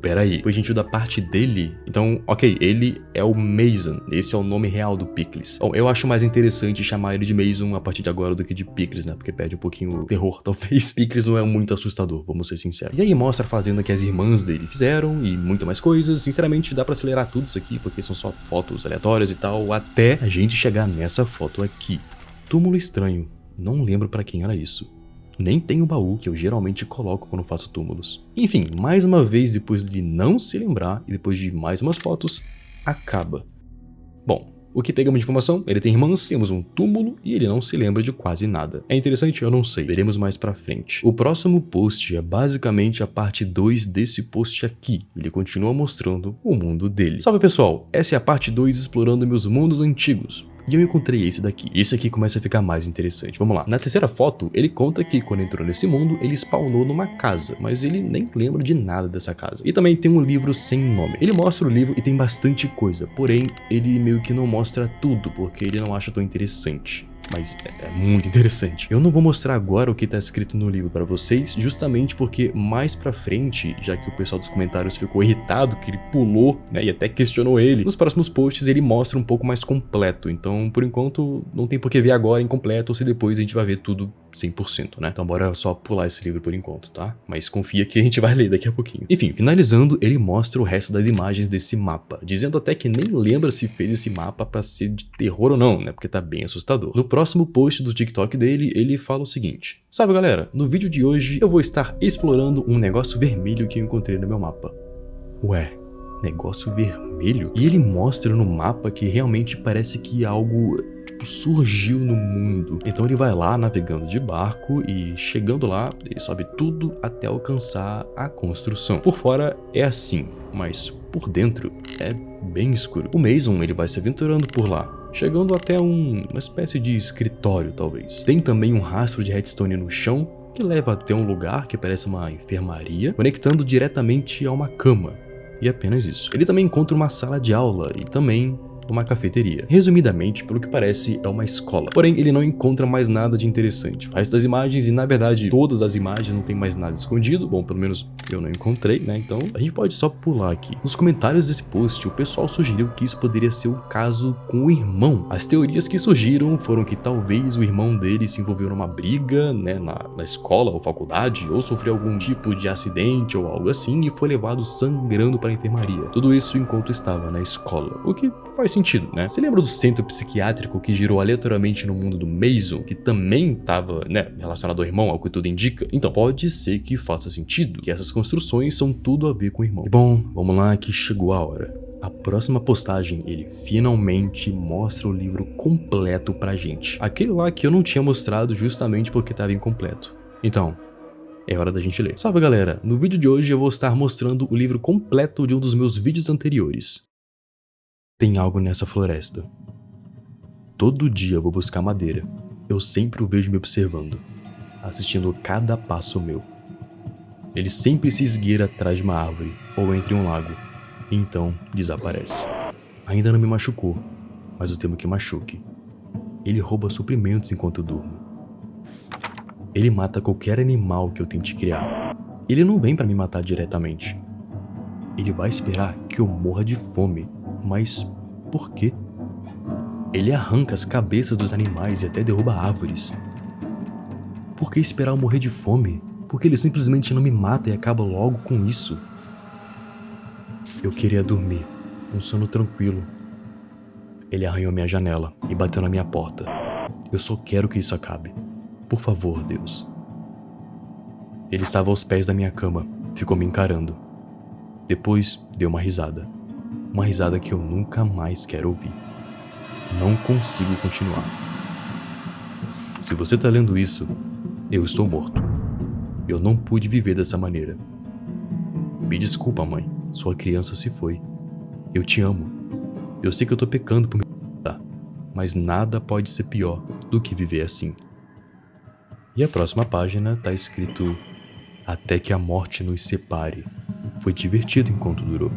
pera aí. Foi gentil da parte dele? Então, ok, ele é o Mason. Esse é o nome real do Pickles. Bom, eu acho mais interessante chamar ele de Mason a partir de agora do que de Pickles, né? Porque perde um pouquinho o terror, talvez. Pickles não é muito assustador, vamos ser sinceros. E aí mostra a fazenda que as irmãs dele fizeram e muito mais coisas. Sinceramente, dá pra acelerar tudo isso aqui, porque são só fotos aleatórias e tal, até a gente chegar nessa foto aqui. Túmulo estranho. Não lembro pra quem era isso. Nem tem o baú que eu geralmente coloco quando faço túmulos. Enfim, mais uma vez, depois de não se lembrar e depois de mais umas fotos, acaba. Bom, o que pegamos de informação? Ele tem irmãs, temos um túmulo e ele não se lembra de quase nada. É interessante? Eu não sei. Veremos mais pra frente. O próximo post é basicamente a parte 2 desse post aqui. Ele continua mostrando o mundo dele. Salve pessoal, essa é a parte 2 explorando meus mundos antigos. E eu encontrei esse daqui. Esse aqui começa a ficar mais interessante. Vamos lá. Na terceira foto, ele conta que quando entrou nesse mundo, ele spawnou numa casa, mas ele nem lembra de nada dessa casa. E também tem um livro sem nome. Ele mostra o livro e tem bastante coisa, porém, ele meio que não mostra tudo, porque ele não acha tão interessante. Mas é muito interessante. Eu não vou mostrar agora o que tá escrito no livro pra vocês, justamente porque mais pra frente, já que o pessoal dos comentários ficou irritado que ele pulou, né, e até questionou ele, nos próximos posts ele mostra um pouco mais completo. Então, por enquanto, não tem por que ver agora incompleto, ou se depois a gente vai ver tudo 100%, né? Então bora só pular esse livro por enquanto, tá? Mas confia que a gente vai ler daqui a pouquinho. Enfim, finalizando, ele mostra o resto das imagens desse mapa, dizendo até que nem lembra se fez esse mapa pra ser de terror ou não, né? Porque tá bem assustador. No próximo post do TikTok dele, ele fala o seguinte: salve galera, no vídeo de hoje eu vou estar explorando um negócio vermelho que eu encontrei no meu mapa. Ué, negócio vermelho? E ele mostra no mapa que realmente parece que algo surgiu no mundo. Então ele vai lá navegando de barco e chegando lá, ele sobe tudo até alcançar a construção. Por fora é assim, mas por dentro é bem escuro. O Mason ele vai se aventurando por lá, chegando até uma espécie de escritório talvez. Tem também um rastro de redstone no chão que leva até um lugar que parece uma enfermaria, conectando diretamente a uma cama. E apenas isso. Ele também encontra uma sala de aula e também uma cafeteria. Resumidamente, pelo que parece, é uma escola. Porém, ele não encontra mais nada de interessante. O resto das imagens, e na verdade, todas as imagens não tem mais nada escondido. Bom, pelo menos eu não encontrei, né? Então, a gente pode só pular aqui. Nos comentários desse post, o pessoal sugeriu que isso poderia ser o caso com o irmão. As teorias que surgiram foram que talvez o irmão dele se envolveu numa briga, né? Na escola ou faculdade, ou sofreu algum tipo de acidente ou algo assim e foi levado sangrando para a enfermaria. Tudo isso enquanto estava na escola. O que faz sentido, né? Você lembra do centro psiquiátrico que girou aleatoriamente no mundo do Mason, que também estava, né, relacionado ao irmão, ao que tudo indica? Então, pode ser que faça sentido, que essas construções são tudo a ver com o irmão. E bom, vamos lá que chegou a hora. A próxima postagem, ele finalmente mostra o livro completo pra gente. Aquele lá que eu não tinha mostrado justamente porque estava incompleto. Então, é hora da gente ler. Salve galera, no vídeo de hoje eu vou estar mostrando o livro completo de um dos meus vídeos anteriores. Tem algo nessa floresta. Todo dia eu vou buscar madeira. Eu sempre o vejo me observando, assistindo cada passo meu. Ele sempre se esgueira atrás de uma árvore ou entre um lago, e então desaparece. Ainda não me machucou, mas eu temo que machuque. Ele rouba suprimentos enquanto eu durmo. Ele mata qualquer animal que eu tente criar. Ele não vem pra me matar diretamente. Ele vai esperar que eu morra de fome. Mas por quê? Ele arranca as cabeças dos animais e até derruba árvores. Por que esperar eu morrer de fome? Por que ele simplesmente não me mata e acaba logo com isso? Eu queria dormir, um sono tranquilo. Ele arranhou minha janela e bateu na minha porta. Eu só quero que isso acabe. Por favor, Deus. Ele estava aos pés da minha cama, ficou me encarando. Depois deu uma risada. Uma risada que eu nunca mais quero ouvir. Não consigo continuar. Se você tá lendo isso, eu estou morto. Eu não pude viver dessa maneira. Me desculpa, mãe. Sua criança se foi. Eu te amo. Eu sei que eu tô pecando por me dar, mas nada pode ser pior do que viver assim. E a próxima página tá escrito: até que a morte nos separe. Foi divertido enquanto durou.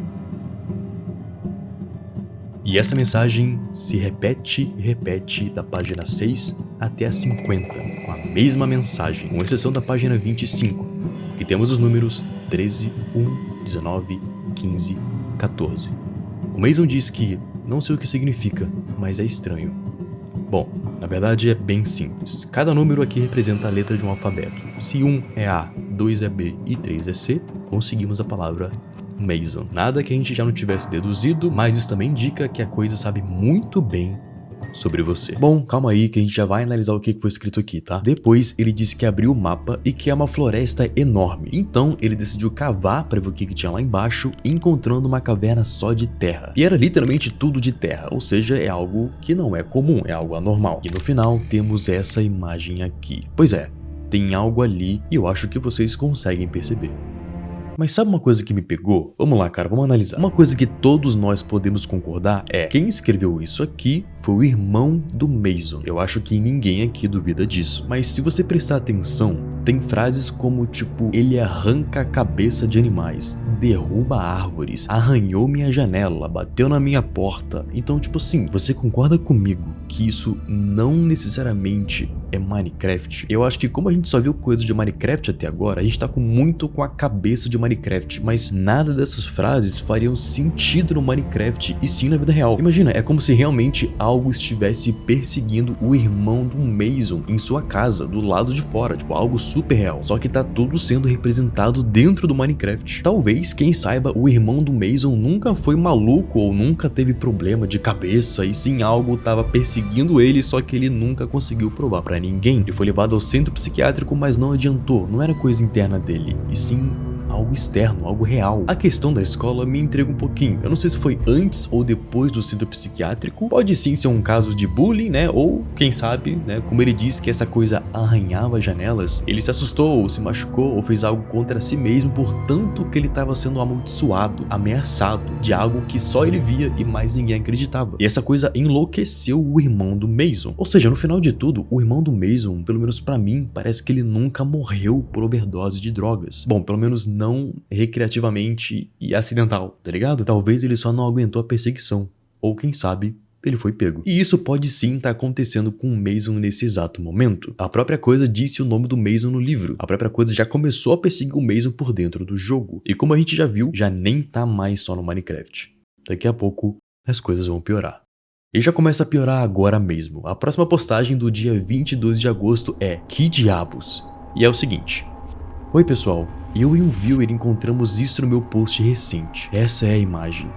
E essa mensagem se repete e repete da página 6 até a 50, com a mesma mensagem, com exceção da página 25, que temos os números 13, 1, 19, 15, 14. O Mason diz que não sei o que significa, mas é estranho. Bom, na verdade é bem simples. Cada número aqui representa a letra de um alfabeto. Se 1 é A, 2 é B e 3 é C, conseguimos a palavra Mason. Nada que a gente já não tivesse deduzido, mas isso também indica que a coisa sabe muito bem sobre você. Bom, calma aí que a gente já vai analisar o que foi escrito aqui, tá? Depois ele disse que abriu o mapa e que é uma floresta enorme. Então ele decidiu cavar para ver o que tinha lá embaixo, encontrando uma caverna só de terra. E era literalmente tudo de terra, ou seja, é algo que não é comum, é algo anormal. E no final temos essa imagem aqui. Pois é, tem algo ali e eu acho que vocês conseguem perceber. Mas sabe uma coisa que me pegou? Vamos lá, cara, vamos analisar. Uma coisa que todos nós podemos concordar é: quem escreveu isso aqui foi o irmão do Mason. Eu acho que ninguém aqui duvida disso. Mas se você prestar atenção, tem frases como tipo: ele arranca a cabeça de animais, derruba árvores, arranhou minha janela, bateu na minha porta. Então, tipo assim, você concorda comigo que isso não necessariamente é Minecraft? Eu acho que como a gente só viu coisas de Minecraft até agora, a gente tá muito com a cabeça de Minecraft, mas nada dessas frases fariam sentido no Minecraft e sim na vida real. Imagina, é como se realmente algo estivesse perseguindo o irmão do Mason em sua casa, do lado de fora, tipo algo super real. Só que tá tudo sendo representado dentro do Minecraft. Talvez, quem saiba, o irmão do Mason nunca foi maluco ou nunca teve problema de cabeça e sim algo tava perseguindo ele, só que ele nunca conseguiu provar pra ninguém. Ele foi levado ao centro psiquiátrico, mas não adiantou, não era coisa interna dele, e sim algo externo, algo real. A questão da escola me intriga um pouquinho. Eu não sei se foi antes ou depois do centro psiquiátrico. Pode sim ser um caso de bullying, né? Ou, quem sabe, né? Como ele disse que essa coisa arranhava janelas, ele se assustou, ou se machucou, ou fez algo contra si mesmo, portanto que ele estava sendo amaldiçoado, ameaçado de algo que só ele via e mais ninguém acreditava. E essa coisa enlouqueceu o irmão do Mason. Ou seja, no final de tudo, o irmão do Mason, pelo menos pra mim, parece que ele nunca morreu por overdose de drogas. Bom, pelo menos não recreativamente e acidental, tá ligado? Talvez ele só não aguentou a perseguição, ou quem sabe, ele foi pego. E isso pode sim estar acontecendo com o Mason nesse exato momento. A própria coisa disse o nome do Mason no livro. A própria coisa já começou a perseguir o Mason por dentro do jogo. E como a gente já viu, já nem tá mais só no Minecraft. Daqui a pouco, as coisas vão piorar. E já começa a piorar agora mesmo. A próxima postagem do dia 22 de agosto é: que diabos? E é o seguinte: oi pessoal, eu e um viewer encontramos isso no meu post recente. Essa é a imagem.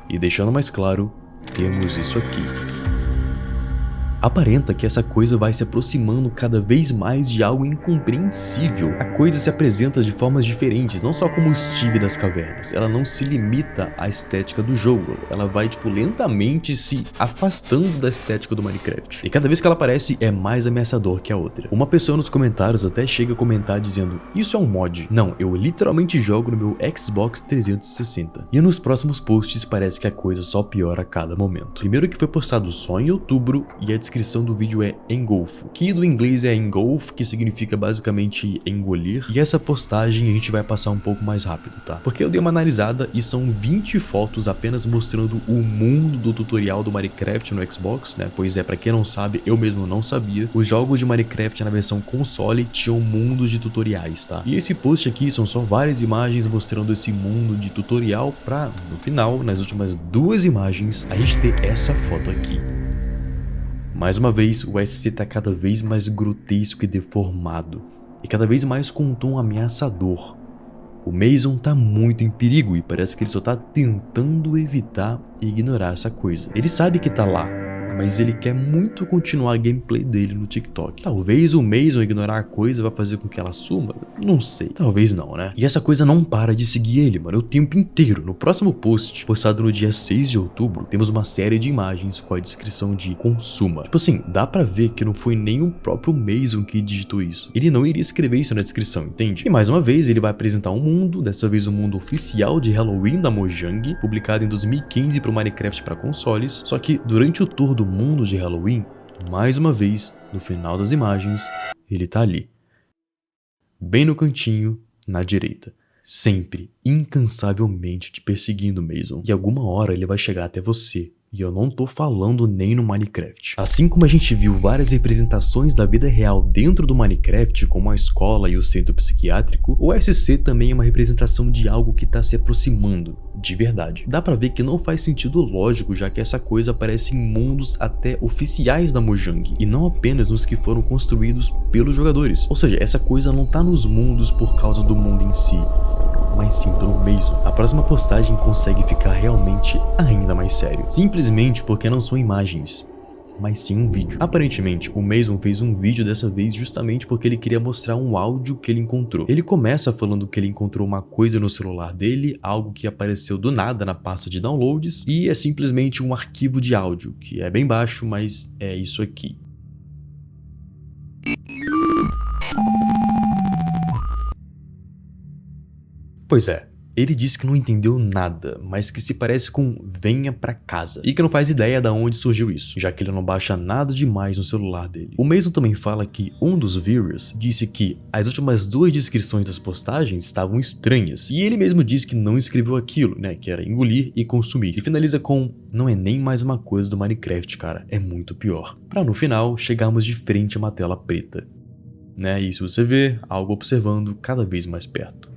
E deixando mais claro, temos isso aqui. Aparenta que essa coisa vai se aproximando cada vez mais de algo incompreensível. A coisa se apresenta de formas diferentes, não só como o Steve das cavernas. Ela não se limita à estética do jogo, ela vai lentamente se afastando da estética do Minecraft. E cada vez que ela aparece é mais ameaçador que a outra. Uma pessoa nos comentários até chega a comentar dizendo: isso é um mod. Não, eu literalmente jogo no meu Xbox 360. E nos próximos posts parece que a coisa só piora a cada momento. Primeiro que foi postado só em outubro e a descrição do vídeo é engolfo, que do inglês é engulf, que significa basicamente engolir, e essa postagem a gente vai passar um pouco mais rápido, tá? Porque eu dei uma analisada e são 20 fotos apenas mostrando o mundo do tutorial do Minecraft no Xbox, né? Pois é, pra quem não sabe, eu mesmo não sabia, os jogos de Minecraft na versão console tinham mundos de tutoriais, tá? E esse post aqui são só várias imagens mostrando esse mundo de tutorial pra, no final, nas últimas 2 imagens, a gente ter essa foto aqui. Mais uma vez, o SC tá cada vez mais grotesco e deformado, e cada vez mais com um tom ameaçador. O Mason tá muito em perigo e parece que ele só tá tentando evitar e ignorar essa coisa. Ele sabe que tá lá, mas ele quer muito continuar a gameplay dele no TikTok. Talvez o Mason ignorar a coisa vai fazer com que ela suma, não sei, talvez não, né? E essa coisa não para de seguir ele, mano, o tempo inteiro. No próximo post, postado no dia 6 de outubro, temos uma série de imagens com a descrição de consuma. Tipo assim, dá pra ver que não foi nem o próprio Mason que digitou isso. Ele não iria escrever isso na descrição, entende? E mais uma vez, ele vai apresentar um mundo, dessa vez um mundo oficial de Halloween da Mojang, publicado em 2015 pro Minecraft para consoles, só que durante o tour do mundo de Halloween, mais uma vez, no final das imagens, ele tá ali. Bem no cantinho, na direita. Sempre, incansavelmente te perseguindo, Mason. E alguma hora ele vai chegar até você. E eu não tô falando nem no Minecraft. Assim como a gente viu várias representações da vida real dentro do Minecraft, como a escola e o centro psiquiátrico, o SC também é uma representação de algo que tá se aproximando, de verdade. Dá pra ver que não faz sentido lógico, já que essa coisa aparece em mundos até oficiais da Mojang, e não apenas nos que foram construídos pelos jogadores. Ou seja, essa coisa não tá nos mundos por causa do mundo em si, mas sim pelo Mason. A próxima postagem consegue ficar realmente ainda mais sério, simplesmente porque não são imagens, mas sim um vídeo. Aparentemente, o Mason fez um vídeo dessa vez justamente porque ele queria mostrar um áudio que ele encontrou. Ele começa falando que ele encontrou uma coisa no celular dele, algo que apareceu do nada na pasta de downloads, e é simplesmente um arquivo de áudio, que é bem baixo, mas é isso aqui. Pois é, ele disse que não entendeu nada, mas que se parece com venha pra casa, e que não faz ideia de onde surgiu isso, já que ele não baixa nada demais no celular dele. O Mason também fala que um dos viewers disse que as últimas 2 descrições das postagens estavam estranhas, e ele mesmo disse que não escreveu aquilo, né, que era engolir e consumir. E finaliza com, não é nem mais uma coisa do Minecraft, cara, é muito pior. Pra no final, chegarmos de frente a uma tela preta, né, e se você vê, algo observando cada vez mais perto.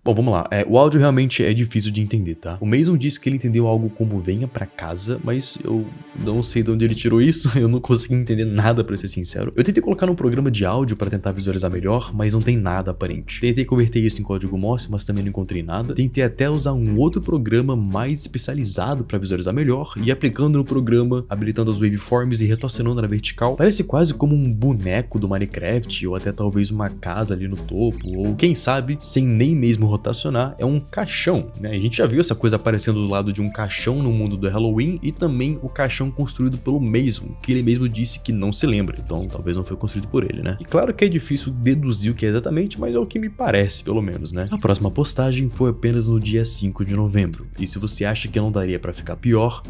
Bom, vamos lá. O áudio realmente é difícil de entender, tá? O Mason disse que ele entendeu algo como venha pra casa, mas eu não sei de onde ele tirou isso, eu não consegui entender nada, pra ser sincero. Eu tentei colocar num programa de áudio pra tentar visualizar melhor, mas não tem nada aparente. Tentei converter isso em código Morse, mas também não encontrei nada. Tentei até usar um outro programa mais especializado pra visualizar melhor, e aplicando no programa, habilitando as waveforms e retorcionando na vertical, parece quase como um boneco do Minecraft, ou até talvez uma casa ali no topo, ou quem sabe, sem nem mesmo rotacionar, é um caixão, né? A gente já viu essa coisa aparecendo do lado de um caixão no mundo do Halloween e também o caixão construído pelo Mason, que ele mesmo disse que não se lembra, então talvez não foi construído por ele, né? E claro que é difícil deduzir o que é exatamente, mas é o que me parece, pelo menos, né? A próxima postagem foi apenas no dia 5 de novembro, e se você acha que não daria pra ficar pior,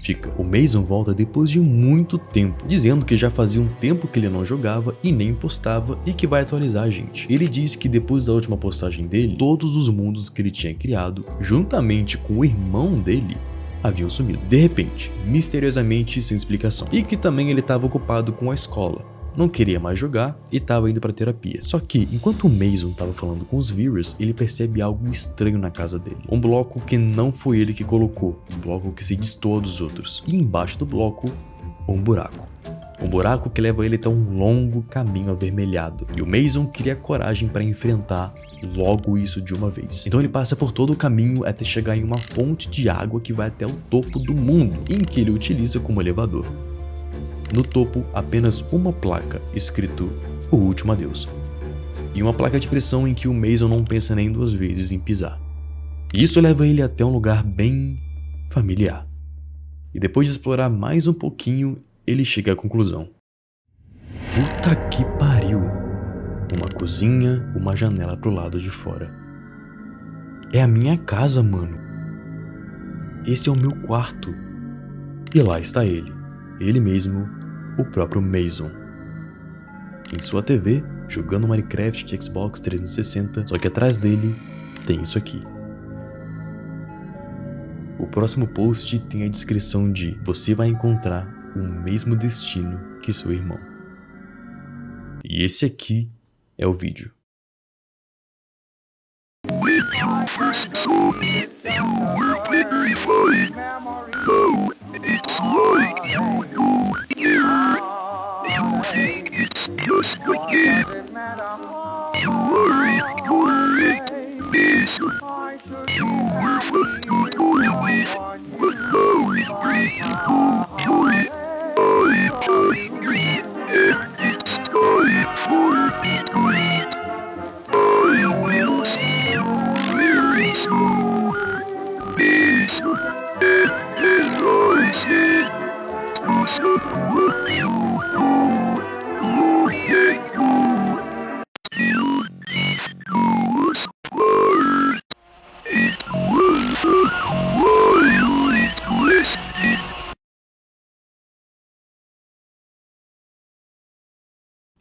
fica. O Mason volta depois de muito tempo, dizendo que já fazia um tempo que ele não jogava e nem postava e que vai atualizar a gente. Ele diz que depois da última postagem dele, todos os mundos que ele tinha criado, juntamente com o irmão dele, haviam sumido. De repente, misteriosamente, sem explicação. E que também ele estava ocupado com a escola. Não queria mais jogar e estava indo para terapia. Só que, enquanto o Mason estava falando com os viewers, ele percebe algo estranho na casa dele. Um bloco que não foi ele que colocou, um bloco que se destoa dos outros. E embaixo do bloco, um buraco. Um buraco que leva ele até um longo caminho avermelhado. E o Mason cria coragem para enfrentar logo isso de uma vez. Então ele passa por todo o caminho até chegar em uma fonte de água que vai até o topo do mundo, em que ele utiliza como elevador. No topo, apenas uma placa, escrito O Último Adeus. E uma placa de pressão em que o Mason não pensa nem 2 vezes em pisar. E isso leva ele até um lugar bem familiar. E depois de explorar mais um pouquinho, ele chega à conclusão. Puta que pariu! Uma cozinha, uma janela pro lado de fora. É a minha casa, mano. Esse é o meu quarto. E lá está ele. Ele mesmo, o próprio Mason. Em sua TV, jogando Minecraft de Xbox 360, só que atrás dele tem isso aqui. O próximo post tem a descrição de você vai encontrar o mesmo destino que seu irmão. E esse aqui é o vídeo. You were what you told me with, but now it brings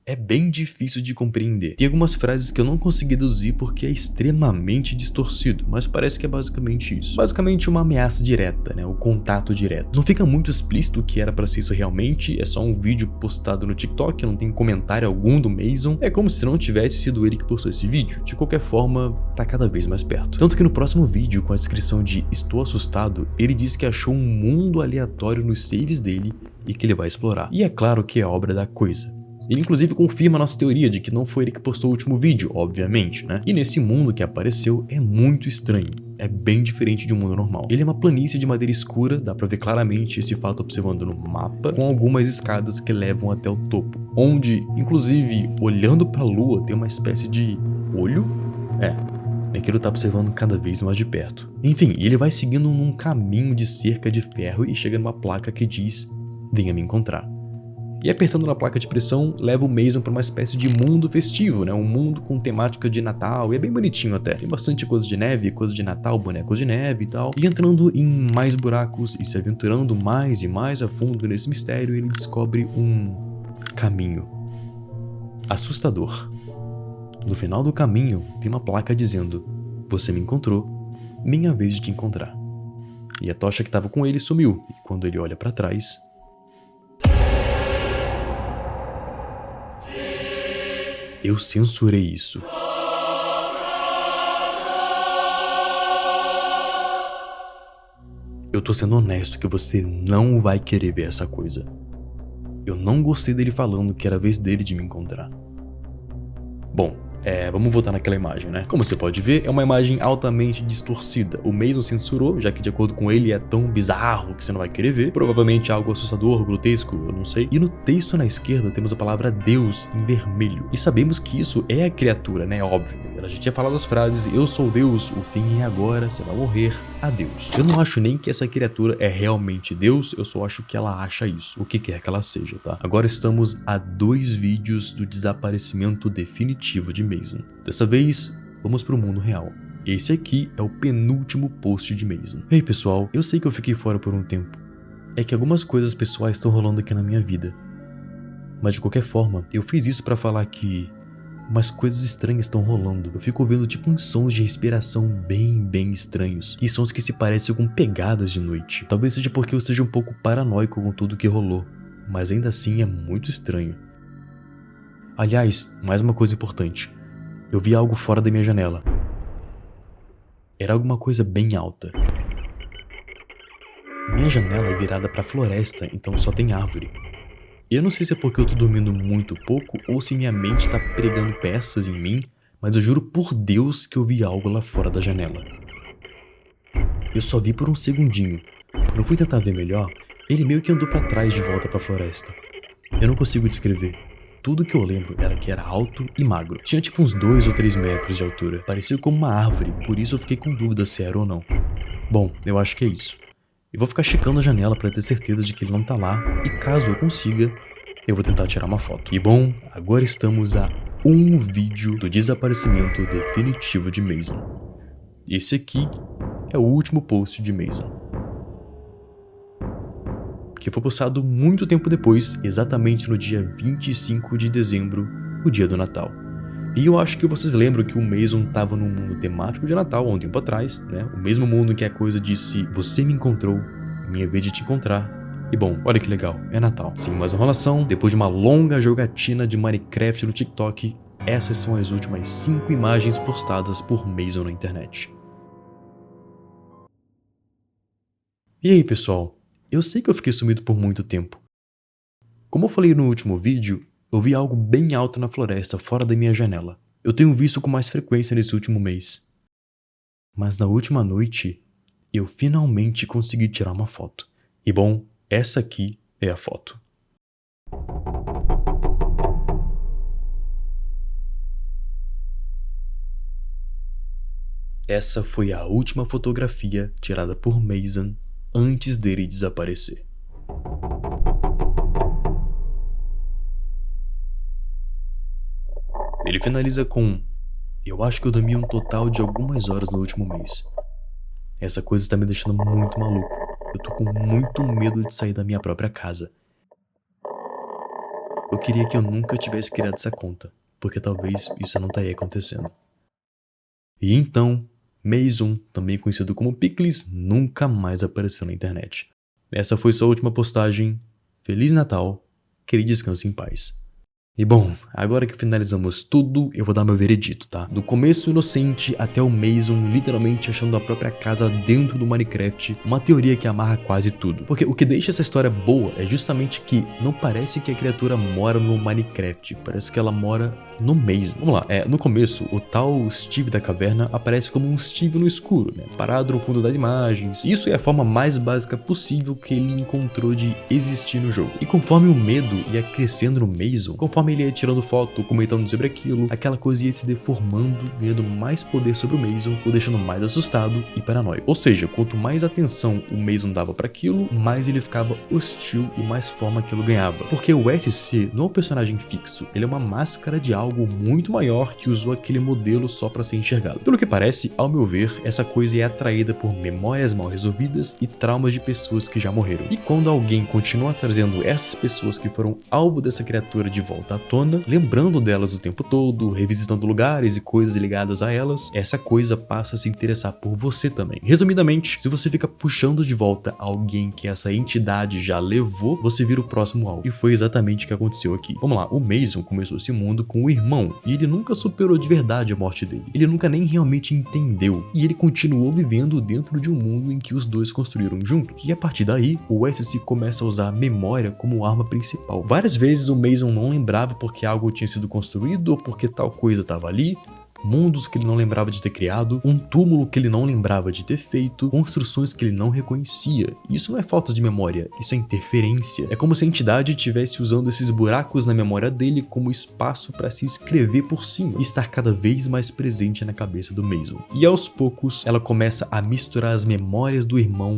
é bem difícil de compreender. Tem algumas frases que eu não consegui deduzir porque é extremamente distorcido, mas parece que é basicamente isso. Basicamente uma ameaça direta, né? O contato direto. Não fica muito explícito o que era pra ser isso realmente, é só um vídeo postado no TikTok, não tem comentário algum do Mason. É como se não tivesse sido ele que postou esse vídeo. De qualquer forma, tá cada vez mais perto. Tanto que no próximo vídeo, com a descrição de "Estou assustado", ele diz que achou um mundo aleatório nos saves dele e que ele vai explorar. E é claro que é obra da coisa. Ele inclusive confirma a nossa teoria de que não foi ele que postou o último vídeo, obviamente, né? E nesse mundo que apareceu é muito estranho. É bem diferente de um mundo normal. Ele é uma planície de madeira escura, dá pra ver claramente esse fato observando no mapa, com algumas escadas que levam até o topo, onde, inclusive, olhando pra lua, tem uma espécie de olho? É que ele tá observando cada vez mais de perto. Enfim, ele vai seguindo num caminho de cerca de ferro e chega numa placa que diz: "Venha me encontrar". E apertando na placa de pressão, leva o Mason para uma espécie de mundo festivo, né? Um mundo com temática de Natal, e é bem bonitinho até. Tem bastante coisa de neve, coisa de Natal, bonecos de neve e tal. E entrando em mais buracos e se aventurando mais e mais a fundo nesse mistério, ele descobre um caminho assustador. No final do caminho, tem uma placa dizendo: "Você me encontrou, minha vez de te encontrar". E a tocha que estava com ele sumiu, e quando ele olha para trás, eu censurei isso. Eu tô sendo honesto que você não vai querer ver essa coisa. Eu não gostei dele falando que era a vez dele de me encontrar. Bom, vamos voltar naquela imagem, né? Como você pode ver, é uma imagem altamente distorcida. O Mason censurou, já que de acordo com ele é tão bizarro que você não vai querer ver. Provavelmente algo assustador, grotesco, eu não sei. E no texto na esquerda temos a palavra Deus em vermelho. E sabemos que isso é a criatura, né? Óbvio. A gente tinha falado as frases: "Eu sou Deus, o fim é agora, você vai morrer, adeus". Eu não acho nem que essa criatura é realmente Deus, eu só acho que ela acha isso, o que quer que ela seja, tá? Agora estamos a 2 vídeos do desaparecimento definitivo de Mason. Dessa vez, vamos pro mundo real. Esse aqui é o penúltimo post de Mason. Ei pessoal, eu sei que eu fiquei fora por um tempo. É que algumas coisas pessoais estão rolando aqui na minha vida. Mas de qualquer forma, eu fiz isso pra falar que umas coisas estranhas estão rolando. Eu fico ouvindo tipo uns sons de respiração bem estranhos. E sons que se parecem com pegadas de noite. Talvez seja porque eu seja um pouco paranoico com tudo que rolou. Mas ainda assim é muito estranho. Aliás, mais uma coisa importante. Eu vi algo fora da minha janela. Era alguma coisa bem alta. Minha janela é virada pra floresta, então só tem árvore. Eu não sei se é porque eu tô dormindo muito pouco ou se minha mente tá pregando peças em mim, mas eu juro por Deus que eu vi algo lá fora da janela. Eu só vi por um segundinho. Quando eu fui tentar ver melhor, ele meio que andou pra trás de volta pra floresta. Eu não consigo descrever. Tudo que eu lembro era que era alto e magro. Tinha tipo uns 2 ou 3 metros de altura. Parecia como uma árvore, por isso eu fiquei com dúvida se era ou não. Bom, eu acho que é isso. Eu vou ficar checando a janela pra ter certeza de que ele não tá lá, e caso eu consiga, eu vou tentar tirar uma foto. E bom, agora estamos a 1 vídeo do desaparecimento definitivo de Mason. Esse aqui é o último post de Mason, que foi postado muito tempo depois, exatamente no dia 25 de dezembro, o dia do Natal. E eu acho que vocês lembram que o Mason tava num mundo temático de Natal há um tempo atrás, né? O mesmo mundo em que a coisa disse: "Você me encontrou, minha vez de te encontrar". E bom, olha que legal, é Natal. Sem mais enrolação, depois de uma longa jogatina de Minecraft no TikTok, essas são as últimas 5 imagens postadas por Mason na internet. E aí pessoal, eu sei que eu fiquei sumido por muito tempo. Como eu falei no último vídeo, eu vi algo bem alto na floresta fora da minha janela. Eu tenho visto com mais frequência nesse último mês. Mas na última noite, eu finalmente consegui tirar uma foto. E bom, essa aqui é a foto. Essa foi a última fotografia tirada por Mason antes dele desaparecer. Ele finaliza com: "Eu acho que eu dormi um total de algumas horas no último mês. Essa coisa está me deixando muito maluco. Eu tô com muito medo de sair da minha própria casa. eu queria que eu nunca tivesse criado essa conta, porque talvez isso não estaria acontecendo. E então, Mason, também conhecido como Pickles, nunca mais apareceu na internet. Essa foi sua última postagem. Feliz Natal, que ele descanse em paz. E bom, agora que finalizamos tudo, eu vou dar meu veredito, tá? Do começo inocente até o Mason literalmente achando a própria casa dentro do Minecraft, uma teoria que amarra quase tudo. Porque o que deixa essa história boa é justamente que não parece que a criatura mora no Minecraft, parece que ela mora no Mason. Vamos lá, no começo, o tal Steve da caverna aparece como um Steve no escuro, né? Parado no fundo das imagens. Isso é a forma mais básica possível que ele encontrou de existir no jogo. E conforme o medo ia crescendo no Mason, conforme ele ia tirando foto, comentando sobre aquilo, aquela coisa ia se deformando, ganhando mais poder sobre o Mason, o deixando mais assustado e paranoico. Ou seja, quanto mais atenção o Mason dava para aquilo, mais ele ficava hostil e mais forma aquilo ganhava. Porque o SC não é um personagem fixo, ele é uma máscara de algo muito maior que usou aquele modelo só para ser enxergado. Pelo que parece, ao meu ver, essa coisa é atraída por memórias mal resolvidas e traumas de pessoas que já morreram. E quando alguém continua trazendo essas pessoas que foram alvo dessa criatura de volta à tona, lembrando delas o tempo todo, revisitando lugares e coisas ligadas a elas, essa coisa passa a se interessar por você também. Resumidamente, se você fica puxando de volta alguém que essa entidade já levou, você vira o próximo alvo. E foi exatamente o que aconteceu aqui. Vamos lá, o Mason começou esse mundo com o irmão, e ele nunca superou de verdade a morte dele. Ele nunca nem realmente entendeu, e ele continuou vivendo dentro de um mundo em que os dois construíram juntos. E a partir daí, o SC começa a usar a memória como arma principal. Várias vezes o Mason não lembrava porque algo tinha sido construído ou porque tal coisa estava ali, mundos que ele não lembrava de ter criado, um túmulo que ele não lembrava de ter feito, construções que ele não reconhecia. Isso não é falta de memória, isso é interferência. É como se a entidade estivesse usando esses buracos na memória dele como espaço para se escrever por cima e estar cada vez mais presente na cabeça do Mason. E aos poucos, ela começa a misturar as memórias do irmão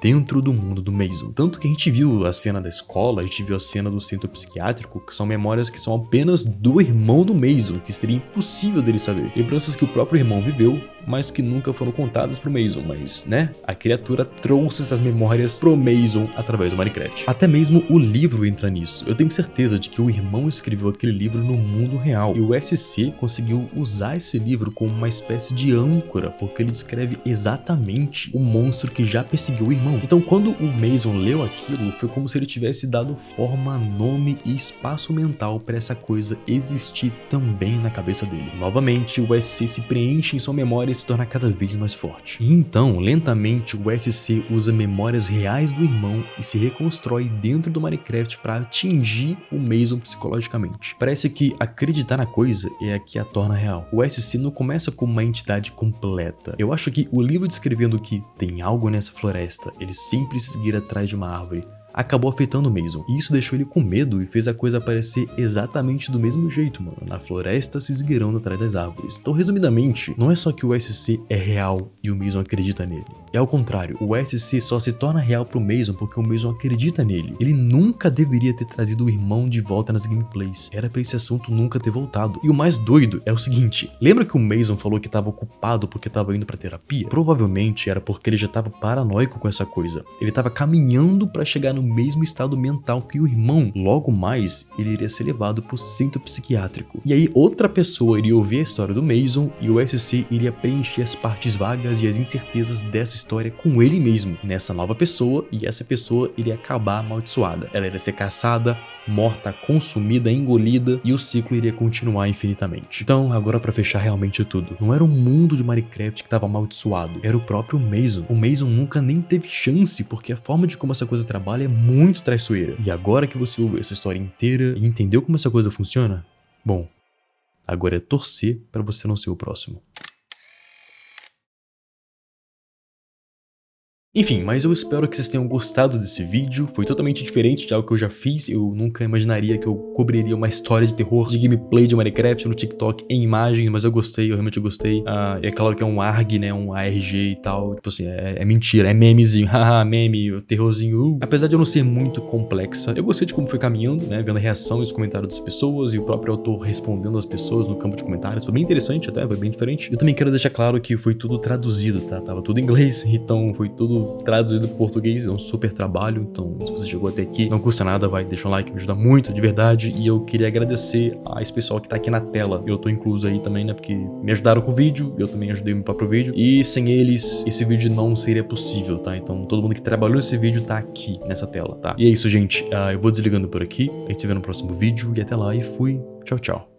dentro do mundo do Mason. Tanto que a gente viu a cena da escola, a gente viu a cena do centro psiquiátrico, que são memórias que são apenas do irmão do Mason, que seria impossível dele saber. Lembranças que o próprio irmão viveu, mas que nunca foram contadas pro Mason, mas, né, a criatura trouxe essas memórias pro Mason através do Minecraft. Até mesmo o livro entra nisso. Eu tenho certeza de que o irmão escreveu aquele livro no mundo real, e o SC conseguiu usar esse livro como uma espécie de âncora, porque ele descreve exatamente o monstro que já perseguiu o irmão. Então, quando o Mason leu aquilo, foi como se ele tivesse dado forma, nome e espaço mental para essa coisa existir também na cabeça dele. Novamente, o SC se preenche em sua memória e se torna cada vez mais forte. E então, lentamente, o SC usa memórias reais do irmão e se reconstrói dentro do Minecraft para atingir o Mason psicologicamente. Parece que acreditar na coisa é a que a torna real. O SC não começa como uma entidade completa. Eu acho que o livro descrevendo que tem algo nessa floresta, ele sempre seguir atrás de uma árvore, acabou afetando o Mason, e isso deixou ele com medo e fez a coisa aparecer exatamente do mesmo jeito, mano, na floresta se esgueirando atrás das árvores. Então, resumidamente, não é só que o SC é real e o Mason acredita nele. É ao contrário, o SC só se torna real pro Mason porque o Mason acredita nele. Ele nunca deveria ter trazido o irmão de volta nas gameplays. Era pra esse assunto nunca ter voltado. E o mais doido é o seguinte, lembra que o Mason falou que tava ocupado porque tava indo pra terapia? Provavelmente era porque ele já tava paranoico com essa coisa. Ele tava caminhando pra chegar no mesmo estado mental que o irmão. Logo mais, ele iria ser levado pro centro psiquiátrico. E aí outra pessoa iria ouvir a história do Mason e o SC iria preencher as partes vagas e as incertezas dessa história com ele mesmo, nessa nova pessoa, e essa pessoa iria acabar amaldiçoada. Ela iria ser caçada, morta, consumida, engolida, e o ciclo iria continuar infinitamente. Então, agora pra fechar realmente tudo, não era um mundo de Minecraft que estava amaldiçoado, era o próprio Mason. O Mason nunca nem teve chance, porque a forma de como essa coisa trabalha é muito traiçoeira. E agora que você ouviu essa história inteira e entendeu como essa coisa funciona, bom, agora é torcer pra você não ser o próximo. Enfim, mas eu espero que vocês tenham gostado desse vídeo, foi totalmente diferente de algo que eu já fiz, eu nunca imaginaria que eu cobriria uma história de terror de gameplay de Minecraft no TikTok em imagens, mas eu gostei, eu realmente gostei. É claro que é um ARG, né, um ARG e tal, tipo assim, é mentira, é memezinho, haha, meme, terrorzinho. Apesar de eu não ser muito complexa, eu gostei de como foi caminhando, né, vendo a reação e os comentários das pessoas e o próprio autor respondendo as pessoas no campo de comentários, foi bem interessante até, foi bem diferente. Eu também quero deixar claro que foi tudo traduzido, tá, tava tudo em inglês, então foi tudo tudo traduzido pro português, é um super trabalho, então se você chegou até aqui, não custa nada, vai, deixa um like, me ajuda muito, de verdade, e eu queria agradecer a esse pessoal que tá aqui na tela, eu tô incluso aí também, né, porque me ajudaram com o vídeo, eu também ajudei o meu próprio vídeo, e sem eles, esse vídeo não seria possível, tá? Então todo mundo que trabalhou nesse vídeo tá aqui nessa tela, tá? E é isso, gente, eu vou desligando por aqui, a gente se vê no próximo vídeo, e até lá, e fui, tchau, tchau.